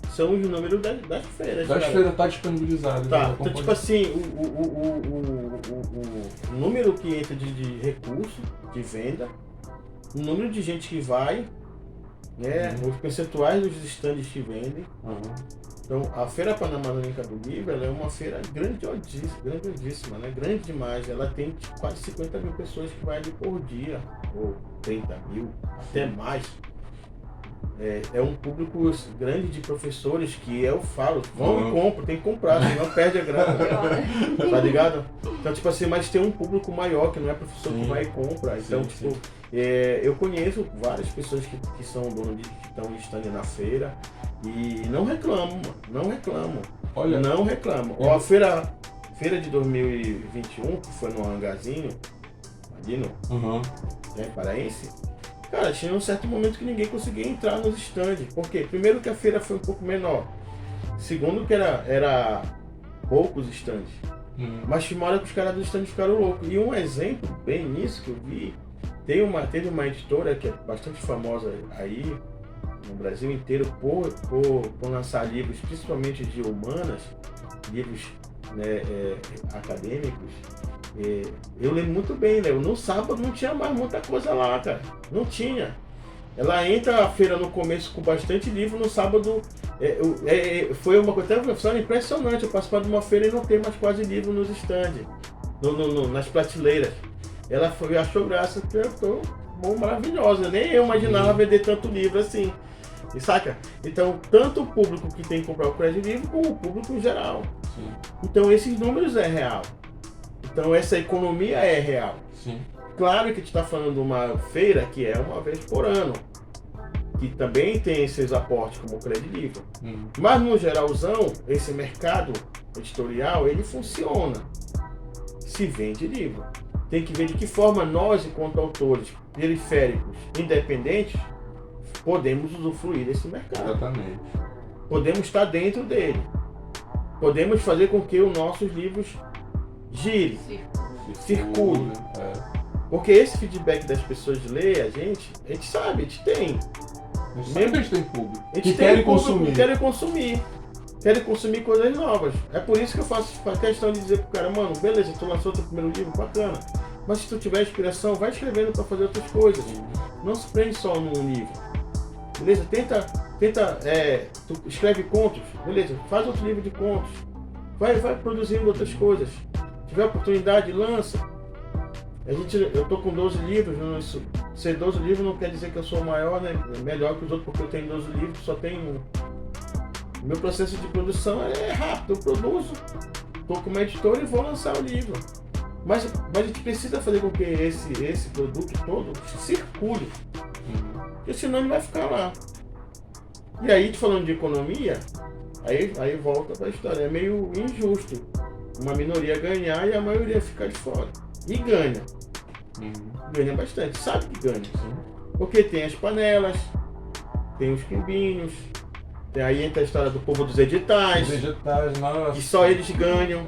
são os números das feiras. Das feiras está disponibilizado. Tá, então tipo assim, o número que entra de recurso, de venda, o número de gente que vai, né, os percentuais dos estandes que vendem. Então, a Feira Panamazônica do Livro, ela é uma feira grandiosíssima, né? Grande demais. Ela tem quase 50 mil pessoas que vai ali por dia, ou 30 mil, até mais. É um público grande de professores que eu falo, vão e compram, tem que comprar, senão perde a grana. Tá ligado? Então, tipo assim, mas tem um público maior que não é professor que vai e compra. Então, tipo, eu conheço várias pessoas que são donos que estão listando na feira e não reclamam, não reclamam. Olha, não reclamam. Ó, a feira de 2021, que foi no Hangarzinho, ali no Paraense, cara, tinha um certo momento que ninguém conseguia entrar nos stands. Por quê? Primeiro que a feira foi um pouco menor. Segundo que era poucos stands. Mas tinha uma hora que os caras dos stands ficaram loucos. E um exemplo bem nisso que eu vi, teve uma editora que é bastante famosa aí no Brasil inteiro por lançar livros, principalmente de humanas, livros, né, acadêmicos. Eu lembro muito bem, né? No sábado não tinha mais muita coisa lá, cara. Não tinha. Ela entra a feira no começo com bastante livro, no sábado foi uma coisa impressionante. Eu participar de uma feira e não ter mais quase livro nos stands, nas prateleiras. Ela achou graça que eu tô maravilhosa. Nem eu imaginava vender tanto livro assim. E saca? Então, tanto o público que tem que comprar o crédito livre, como o público em geral. Então, esses números é real. Então, essa economia é real. Claro que a gente está falando de uma feira que é uma vez por ano, que também tem esses aportes como o crédito livre. Mas, no geralzão, esse mercado editorial, ele funciona. Se vende livro. Tem que ver de que forma nós, enquanto autores periféricos, independentes, podemos usufruir desse mercado. Exatamente. Podemos estar dentro dele. Podemos fazer com que os nossos livros girem, circulem. Porque esse feedback das pessoas de ler, a gente sabe, a gente tem. Mesmo que a gente tem público. Que querem consumir. Querem consumir coisas novas. É por isso que eu faço questão de dizer pro cara, mano, beleza, tu lançou teu primeiro livro, bacana. Mas se tu tiver inspiração, vai escrevendo para fazer outras coisas. Não se prende só num livro. Beleza? Tu escreve contos, beleza? Faz outro livro de contos. Vai produzindo outras coisas. Se tiver oportunidade, lança. Eu tô com 12 livros, ser 12 livros não quer dizer que eu sou maior, né? Melhor que os outros porque eu tenho 12 livros, só tenho um. Meu processo de produção é rápido, eu produzo, tô com uma editora e vou lançar o livro. Mas a gente precisa fazer com que esse produto todo circule. Porque senão ele vai ficar lá. E aí, falando de economia, aí volta para a história. É meio injusto uma minoria ganhar e a maioria ficar de fora. E ganha. Ganha bastante. Sabe que ganha. Porque tem as panelas, tem os quimbinhos, aí entra a história do povo dos editais. Nossa. Que só eles ganham.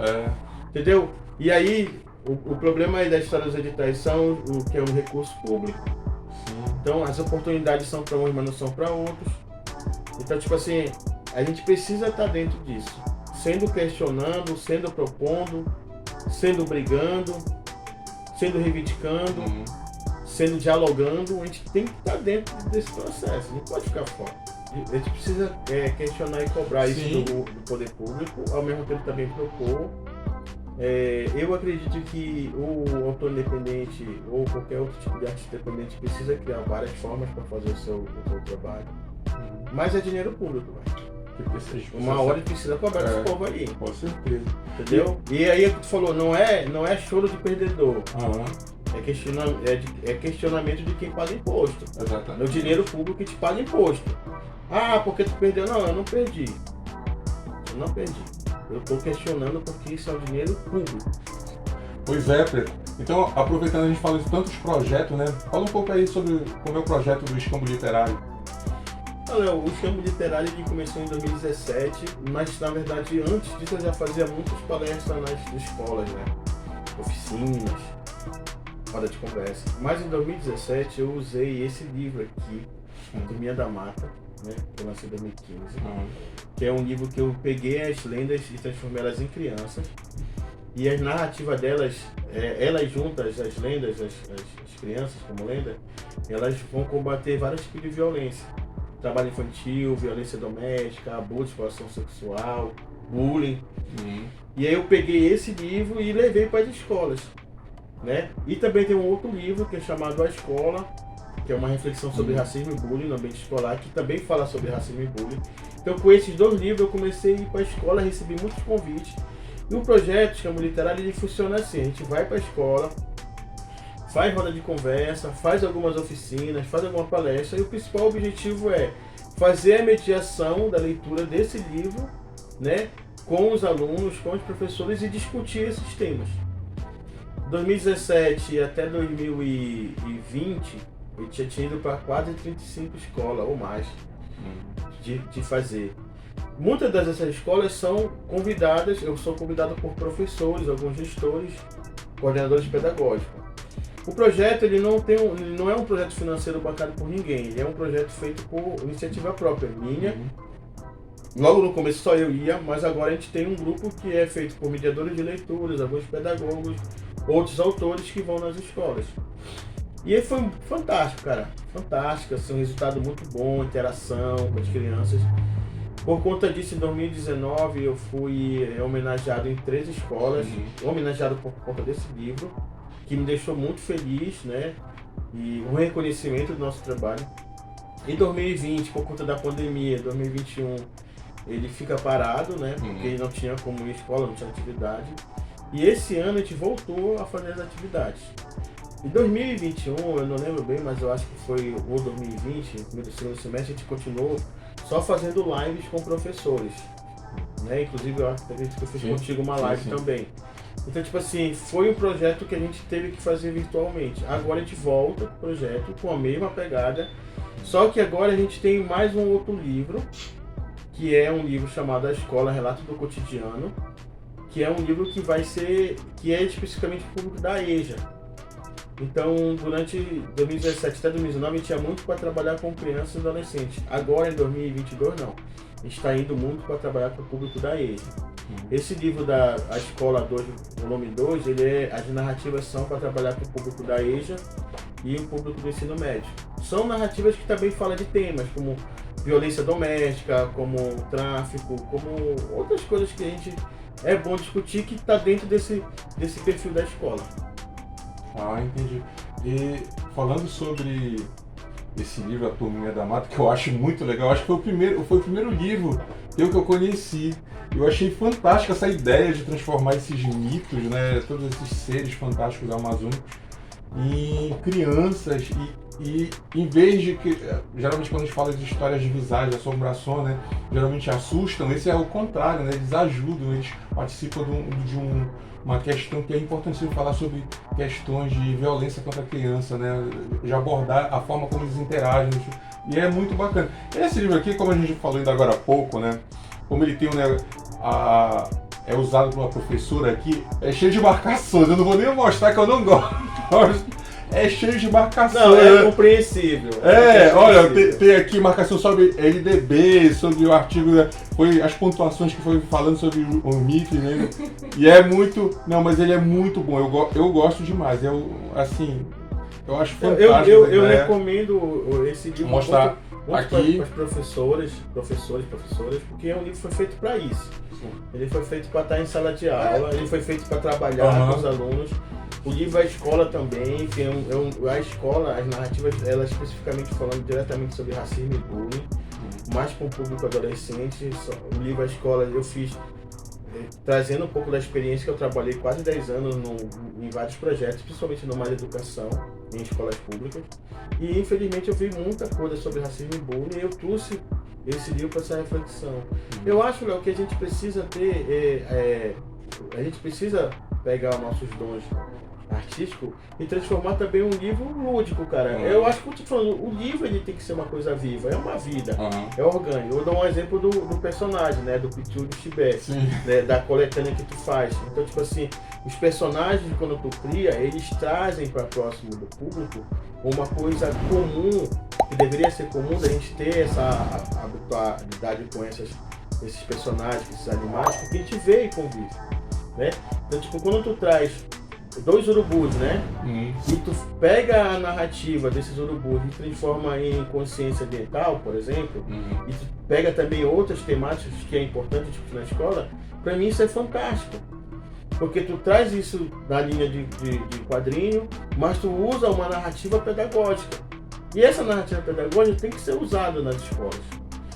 Entendeu? E aí, o problema aí da história dos editais são o que é um recurso público. Então as oportunidades são para uns, mas não são para outros. Então, tipo assim, a gente precisa estar dentro disso. Sendo questionando, sendo propondo, sendo brigando, sendo reivindicando, sendo dialogando. A gente tem que estar dentro desse processo, não pode ficar fora. A gente precisa questionar e cobrar isso do poder público, ao mesmo tempo também propor. Eu acredito que o autor independente ou qualquer outro tipo de artista independente precisa criar várias formas para fazer o seu trabalho. Mas é dinheiro público, velho. Uma hora ele precisa cobrar esse povo aí. Com certeza. Entendeu? E aí tu falou, não é choro de perdedor. Aham. É questionamento de quem paga imposto. Exatamente. É o dinheiro público que te paga imposto. Ah, porque tu perdeu? Não, eu não perdi. Eu estou questionando porque isso é o dinheiro público. Pois é, Pedro. Então, aproveitando a gente falando de tantos projetos, né? Fala um pouco aí sobre como é o projeto do Escambo Literário. Olha, o Escambo Literário ele começou em 2017, mas na verdade antes disso eu já fazia muitas palestras nas escolas, né? Oficinas, roda de conversa. Mas em 2017 eu usei esse livro aqui, Turminha da Mata, né? Que eu lancei em 2015. Que é um livro que eu peguei as lendas e transformei elas em crianças. E as narrativas delas, elas juntas, as lendas, as crianças como lenda, elas vão combater vários tipos de violência. Trabalho infantil, violência doméstica, abuso, exploração sexual, bullying. E aí eu peguei esse livro e levei para as escolas, né? E também tem um outro livro que é chamado A Escola, que é uma reflexão sobre racismo e bullying no ambiente escolar, que também fala sobre racismo e bullying. Então com esses dois livros eu comecei a ir para a escola, recebi muitos convites. E o projeto Escambo Literário ele funciona assim, a gente vai para a escola, faz roda de conversa, faz algumas oficinas, faz alguma palestra, e o principal objetivo é fazer a mediação da leitura desse livro, né, com os alunos, com os professores e discutir esses temas. 2017 até 2020, eu tinha ido para quase 35 escolas ou mais de fazer. Muitas dessas escolas são convidadas, eu sou convidado por professores, alguns gestores, coordenadores pedagógicos. O projeto ele não é um projeto financeiro bancado por ninguém, ele é um projeto feito por iniciativa própria, minha. Logo no começo só eu ia, mas agora a gente tem um grupo que é feito por mediadores de leituras, alguns pedagogos, outros autores que vão nas escolas. E aí foi fantástico, cara, fantástico, assim, um resultado muito bom, interação com as crianças. Por conta disso, em 2019, eu fui homenageado em 3 escolas, homenageado por conta desse livro, que me deixou muito feliz, né? E um reconhecimento do nosso trabalho. Em 2020, por conta da pandemia, 2021, ele fica parado, né? Porque não tinha como ir à escola, não tinha atividade. E esse ano a gente voltou a fazer as atividades. Em 2021, eu não lembro bem, mas eu acho que foi o 2020, no primeiro e segundo semestre, a gente continuou só fazendo lives com professores, né? Inclusive eu acredito que eu fiz contigo uma live também. Então, tipo assim, foi um projeto que a gente teve que fazer virtualmente. Agora a gente volta pro projeto com a mesma pegada, só que agora a gente tem mais um outro livro, que é um livro chamado A Escola, Relato do Cotidiano, que é um livro que é especificamente para o público da EJA. Então, durante 2017 até 2019, a gente tinha muito para trabalhar com crianças e adolescentes. Agora, em 2022, não. A gente está indo muito para trabalhar com o público da EJA. Esse livro da A Escola 2, volume 2, as narrativas são para trabalhar com o público da EJA e o público do ensino médio. São narrativas que também falam de temas como violência doméstica, como tráfico, como outras coisas que a gente é bom discutir que está dentro desse perfil da escola. Ah, entendi. E falando sobre esse livro, A Turminha da Mata, que eu acho muito legal, acho que foi o primeiro livro que eu conheci. Eu achei fantástica essa ideia de transformar esses mitos, né, todos esses seres fantásticos amazônicos, em crianças e em vez de que, geralmente quando a gente fala de histórias de visagem, assombração, né, geralmente assustam, esse é o contrário, né, eles ajudam, eles participam de uma questão que é importante sempre falar sobre questões de violência contra a criança, né, de abordar a forma como eles interagem, e é muito bacana. Esse livro aqui, como a gente falou ainda agora há pouco, né, como ele tem é usado por uma professora aqui, é cheio de marcações, eu não vou nem mostrar que eu não gosto. É cheio de marcação. Não, é compreensível. Olha, tem aqui marcação sobre LDB, sobre o artigo, as pontuações que foi falando sobre o MIF, né? E é muito. Não, mas ele é muito bom. Eu gosto demais. Eu acho fantástico. Eu recomendo esse livro. Mostrar aqui para professores, porque é um livro que foi feito para isso. Ele foi feito para estar em sala de aula, ele foi feito para trabalhar com os alunos. O livro A Escola também, que a escola, as narrativas, elas especificamente falando diretamente sobre racismo e bullying, mais para o público adolescente. O livro A Escola eu fiz trazendo um pouco da experiência que eu trabalhei quase 10 anos em vários projetos, principalmente no mais educação, em escolas públicas. E infelizmente eu vi muita coisa sobre racismo e bullying e eu trouxe esse livro para essa reflexão. Eu acho, Léo, que a gente precisa ter, a gente precisa pegar os nossos dons artístico e transformar também um livro lúdico, cara. Eu acho que eu tô falando, o livro ele tem que ser uma coisa viva, é uma vida, é orgânico. Eu dou um exemplo do personagem, né, do Pitiu e do Chibé, né, da coletânea que tu faz. Então, tipo assim, os personagens, quando tu cria, eles trazem para próximo do público uma coisa comum, que deveria ser comum da gente ter essa habitualidade com esses personagens, esses animais, porque a gente vê e convive, né? Então, tipo, quando tu traz 2 urubus, né? E tu pega a narrativa desses urubus e transforma em consciência ambiental, por exemplo, e tu pega também outras temáticas que é importante discutir na escola, pra mim isso é fantástico. Porque tu traz isso na linha de quadrinho, mas tu usa uma narrativa pedagógica. E essa narrativa pedagógica tem que ser usada nas escolas.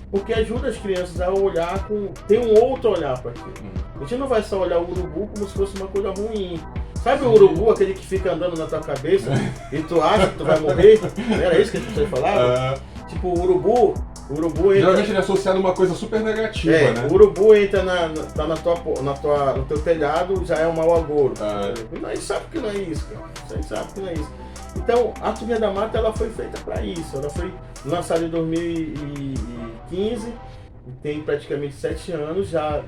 Porque ajuda as crianças a olhar ter um outro olhar para aquilo. A gente não vai só olhar o urubu como se fosse uma coisa ruim. Sabe o urubu, aquele que fica andando na tua cabeça e tu acha que tu vai morrer? Era isso que as pessoas falavam? Tipo, o urubu entra... Geralmente ele é associado a uma coisa super negativa, né? O urubu entra no teu telhado, já é um mau agouro. A gente sabe que não é isso, cara. A gente sabe que não é isso. Então, a Turminha da Mata, ela foi feita para isso. Ela foi lançada em 2015, tem praticamente 7 anos, já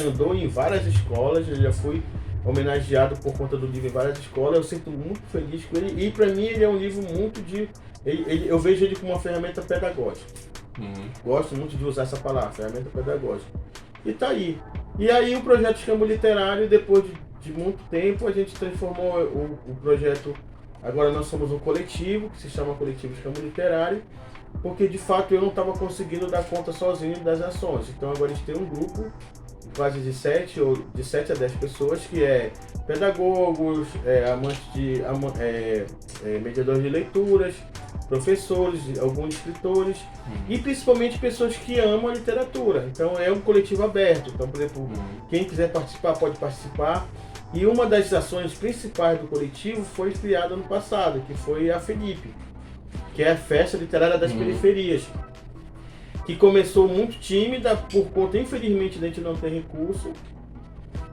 andou em várias escolas, já foi homenageado por conta do livro em várias escolas. Eu sinto muito feliz com ele e para mim ele é um livro muito eu vejo ele como uma ferramenta pedagógica. Gosto muito de usar essa palavra, ferramenta pedagógica. E tá aí. E aí o projeto Escambo Literário, depois de muito tempo, a gente transformou o projeto. Agora nós somos um coletivo, que se chama Coletivo Escambo Literário, porque de fato eu não estava conseguindo dar conta sozinho das ações. Então agora a gente tem um grupo quase de 7 a 10 pessoas, que é pedagogos, mediadores de leituras, professores, alguns escritores e principalmente pessoas que amam a literatura. Então é um coletivo aberto. Então, por exemplo, quem quiser participar pode participar. E uma das ações principais do coletivo foi criada no passado, que foi a Felipe, que é a Festa Literária das Periferias, que começou muito tímida por conta, infelizmente, de a gente não ter recurso.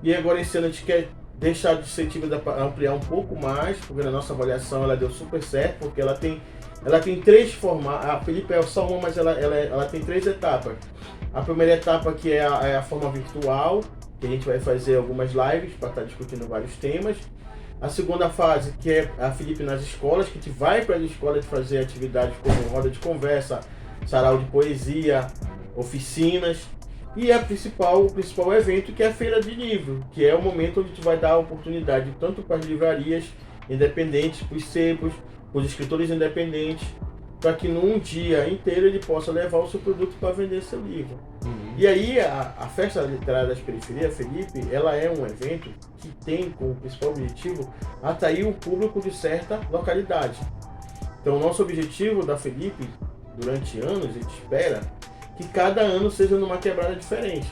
E agora esse ano a gente quer deixar de ser tímida para ampliar um pouco mais, porque na nossa avaliação ela deu super certo, porque ela tem 3 formatos. A Felipe é só uma, mas ela tem 3 etapas. A primeira etapa, que é a forma virtual, que a gente vai fazer algumas lives para estar discutindo vários temas. A segunda fase, que é a Felipe nas escolas, que a gente vai para as escolas fazer atividades como roda de conversa, sarau de poesia, oficinas. E o principal evento, que é a Feira de Livro, que é o momento onde a gente vai dar oportunidade tanto para as livrarias independentes, para os sebos, para os escritores independentes, para que num dia inteiro ele possa levar o seu produto para vender seu livro. E aí a Festa Literária das Periferias, Felipe, ela é um evento que tem como principal objetivo atrair o público de certa localidade. Então o nosso objetivo da Felipe, durante anos, a gente espera que cada ano seja numa quebrada diferente.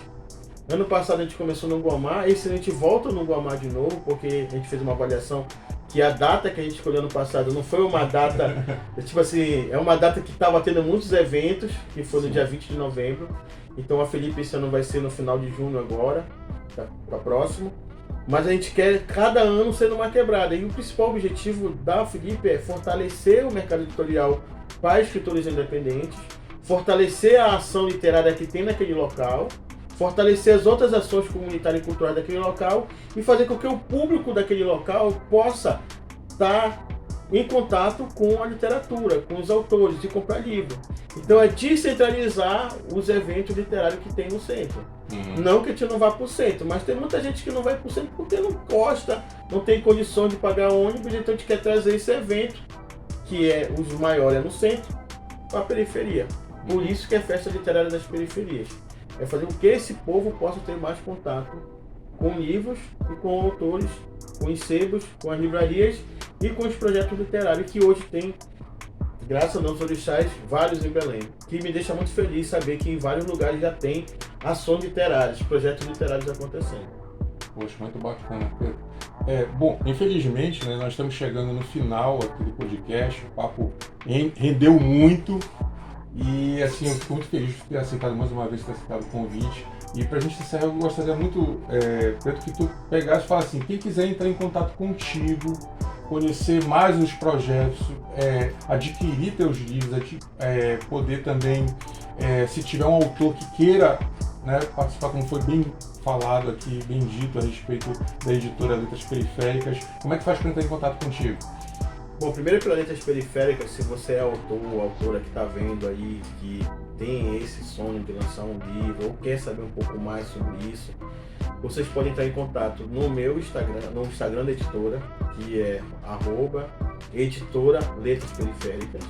Ano passado a gente começou no Guamá, esse ano a gente volta no Guamá de novo, porque a gente fez uma avaliação que a data que a gente escolheu no passado não foi uma data, tipo assim, é uma data que estava tendo muitos eventos, que foi no dia 20 de novembro. Então a Felipe esse ano vai ser no final de junho agora, tá próximo. Mas a gente quer cada ano ser numa quebrada. E o principal objetivo da Felipe é fortalecer o mercado editorial para escritores independentes, fortalecer a ação literária que tem naquele local, fortalecer as outras ações comunitárias e culturais daquele local e fazer com que o público daquele local possa estar em contato com a literatura, com os autores e comprar livro. Então é descentralizar os eventos literários que tem no centro. Não que a gente não vá para o centro, mas tem muita gente que não vai para o centro porque não gosta, não tem condições de pagar ônibus, então a gente quer trazer esse evento, que é os maiores no centro, para a periferia. Por isso que é a Festa Literária das Periferias. É fazer com que esse povo possa ter mais contato com livros e com autores, com os sebos, com as livrarias e com os projetos literários que hoje tem, graças a nossos orixás, vários em Belém. Que me deixa muito feliz saber que em vários lugares já tem ações literárias, projetos literários acontecendo. Poxa, muito bacana, Pedro. Bom, infelizmente, né, nós estamos chegando no final aqui do podcast, o papo rendeu muito e assim, eu fico muito feliz de ter aceitado mais uma vez, ter aceitado o convite. E pra gente encerrar, eu gostaria muito, Pedro, que tu pegasse e falasse assim, quem quiser entrar em contato contigo, conhecer mais os projetos, adquirir teus livros, poder também, se tiver um autor que queira, né, participar, como foi bem falado aqui, bem dito a respeito da editora Letras Periféricas, como é que faz para entrar em contato contigo? Bom, primeiro pela Letras Periféricas, se você é autor ou autora que está vendo aí, que tem esse sonho de lançar um livro ou quer saber um pouco mais sobre isso, vocês podem entrar em contato no meu Instagram, no Instagram da editora, que é @editora Letras Periféricas.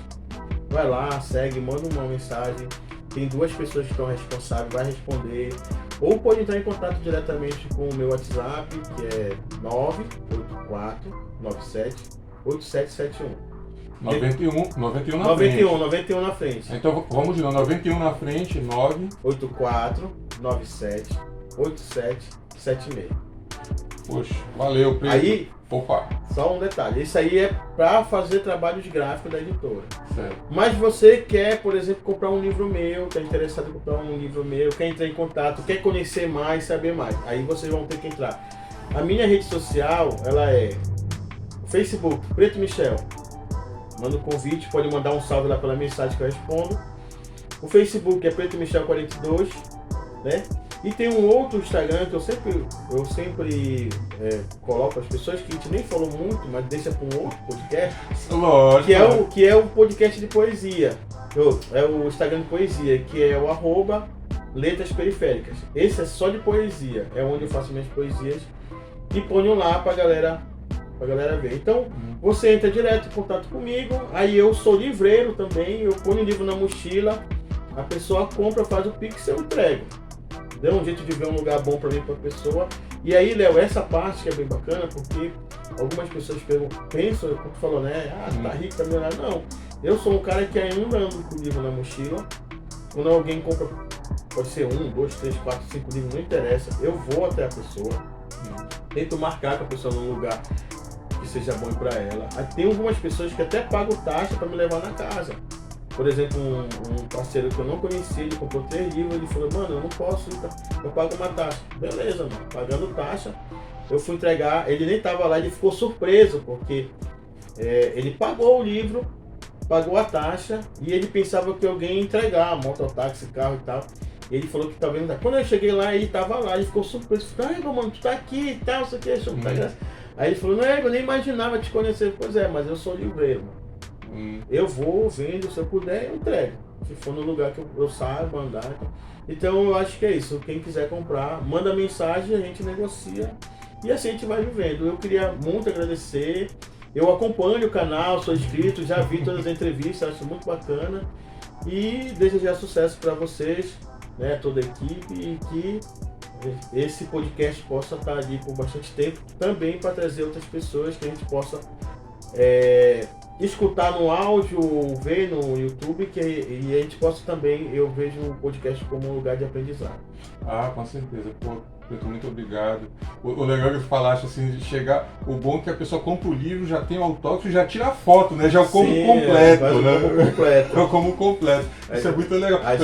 Vai lá, segue, manda uma mensagem. Tem 2 pessoas que estão responsáveis, vai responder. Ou pode entrar em contato diretamente com o meu WhatsApp, que é 984978771. 91 na frente. 91 na frente. Então vamos de novo, 91 na frente, 984978776. Poxa, valeu, Pedro. Aí, opa, só um detalhe, isso aí é para fazer trabalhos gráficos da editora. certo. Mas você quer, por exemplo, comprar um livro meu, está interessado em comprar um livro meu, quer entrar em contato, quer conhecer mais, saber mais, aí vocês vão ter que entrar. A minha rede social, ela é Facebook, Preto Michel. Manda um convite, pode mandar um salve lá pela mensagem que eu respondo. O Facebook é Preto Michel 42, né? E tem um outro Instagram que eu sempre coloco as pessoas, que a gente nem falou muito, mas deixa para um outro podcast. Lógico. Que é o podcast de poesia. É o Instagram de poesia, que é o @letras periféricas. Esse é só de poesia, é onde eu faço minhas poesias e ponho lá pra galera ver. Então, você entra direto em contato comigo, aí eu sou livreiro também, eu ponho o livro na mochila, a pessoa compra, faz o Pix e eu entrego. Deu um jeito de ver um lugar bom para mim, para a pessoa. E aí, Léo, essa parte que é bem bacana, porque algumas pessoas pensam, como tu falou, né? Tá rico, tá milionário. Não, eu sou um cara que ainda ando com o livro na mochila. Quando alguém compra, pode ser 1, 2, 3, 4, 5 livros, não interessa. Eu vou até a pessoa, tento marcar com a pessoa num lugar que seja bom para ela. Aí tem algumas pessoas que até pagam taxa para me levar na casa. Por exemplo, um parceiro que eu não conhecia, ele comprou 3 livros, ele falou, mano, eu não posso, eu pago uma taxa. Beleza, mano, pagando taxa, eu fui entregar, ele nem tava lá, ele ficou surpreso, porque ele pagou o livro, pagou a taxa, e ele pensava que alguém ia entregar, mototáxi, carro e tal. Ele falou que talvez não dá. Quando eu cheguei lá, ele tava lá, ele ficou surpreso, falou, mano, tu tá aqui e tal, isso aqui, achou muita graça. Aí ele falou, não, eu nem imaginava te conhecer. Pois é, mas eu sou livreiro, mano. Eu vou, vendo, se eu puder, eu entrego. Se for no lugar que eu saiba andar. Então eu acho que é isso. Quem quiser comprar, manda mensagem, a gente negocia. E assim a gente vai vivendo. Eu queria muito agradecer. Eu acompanho o canal, sou inscrito, já vi todas as entrevistas, acho muito bacana. E desejar sucesso para vocês, né, toda a equipe, e que esse podcast possa estar ali por bastante tempo, também para trazer outras pessoas que a gente possa escutar no áudio, ver no YouTube, e a gente possa também, eu vejo o podcast como um lugar de aprendizado. Ah, com certeza. Pô, Pedro, muito obrigado. O legal que tu falaste, assim, de chegar... O bom é que a pessoa compra o livro, já tem o autógrafo e já tira a foto, né? Já como completo, né? Como completo. Isso é muito legal. A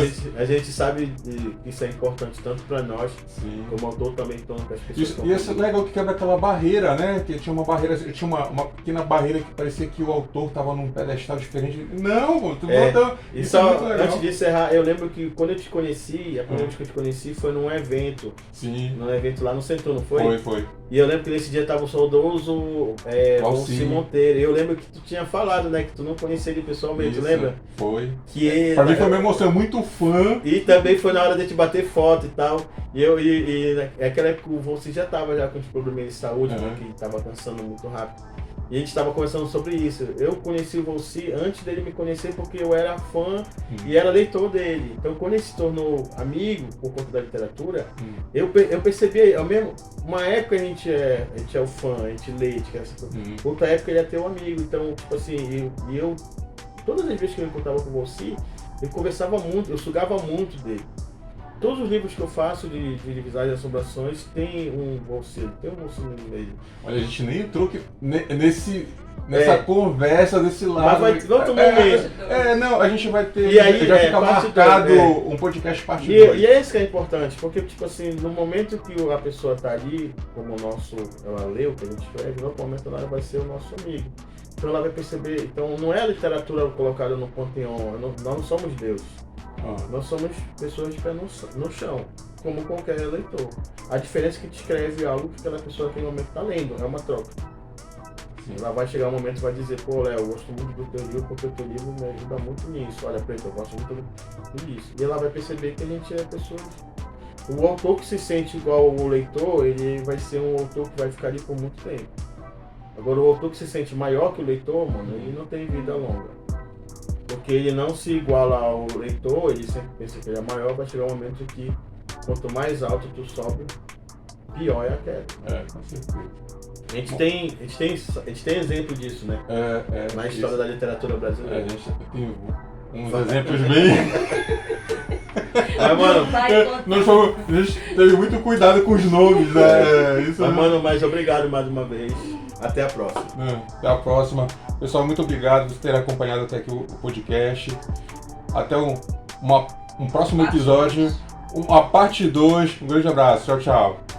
gente sabe que isso é importante tanto para nós, sim, como autor também, então, que as pessoas... E isso é legal que quebra aquela barreira, né? Que tinha uma barreira, tinha uma pequena barreira que parecia que o autor estava num pedestal diferente. Não, tu bota... Isso é muito legal. Antes de encerrar, eu lembro que quando eu te conheci, a primeira vez que eu te conheci foi num evento. Sim. Num evento lá no Centro, não foi? Foi. E eu lembro que nesse dia tava o saudoso Valci Monteiro. E eu lembro que tu tinha falado, né? Que tu não conhecia ele pessoalmente, lembra? Foi. Que pra mim foi uma emoção, muito fã. E também foi na hora de te bater foto e tal. E naquela época o Valci já tava com os problemas de saúde, né, que tava cansando muito rápido. E a gente estava conversando sobre isso. Eu conheci o Valci antes dele me conhecer porque eu era fã e era leitor dele. Então quando ele se tornou amigo por conta da literatura, eu percebi, uma época a gente é o fã, a gente lê, a gente quer essa coisa. Outra época ele é teu amigo. Então, tipo assim, eu todas as vezes que eu encontrava com o Valci, eu conversava muito, eu sugava muito dele. todos os livros que eu faço de Visagem e Assombrações tem um bolsilho no meio. Olha, a gente nem entrou nessa conversa desse lado. Mas vamos tomar um mês. Não, a gente vai ter. E aí, já fica marcado um podcast parte 2. E é isso que é importante, porque, tipo assim, no momento que a pessoa tá ali, como ela lê o que a gente escreve, no momento ela vai ser o nosso amigo. Então ela vai perceber. Então não é a literatura colocada no panteão, nós não somos deuses. Nós somos pessoas de pé no chão, como qualquer leitor. A diferença é que te escreve algo que aquela pessoa naquele momento está lendo, é uma troca. Sim. Ela vai chegar um momento e vai dizer, pô, Léo, eu gosto muito do teu livro porque o teu livro me ajuda muito nisso. Olha, Preto, eu gosto muito disso. E ela vai perceber que a gente é pessoas. O autor que se sente igual ao leitor, ele vai ser um autor que vai ficar ali por muito tempo. Agora, o autor que se sente maior que o leitor, mano, ele não tem vida longa. Porque ele não se iguala ao leitor, ele sempre pensa que ele é maior, vai chegar um momento que quanto mais alto tu sobe, pior é a queda. Com certeza. A gente tem exemplo disso, né? Na história da literatura brasileira. A gente tem uns exemplos bem... Mas, mano, a gente teve muito cuidado com os nomes, né? Mas obrigado mais uma vez. Até a próxima. Até a próxima. Pessoal, muito obrigado por terem acompanhado até aqui o podcast. Até um próximo episódio. Uma parte 2. Um grande abraço. Tchau, tchau.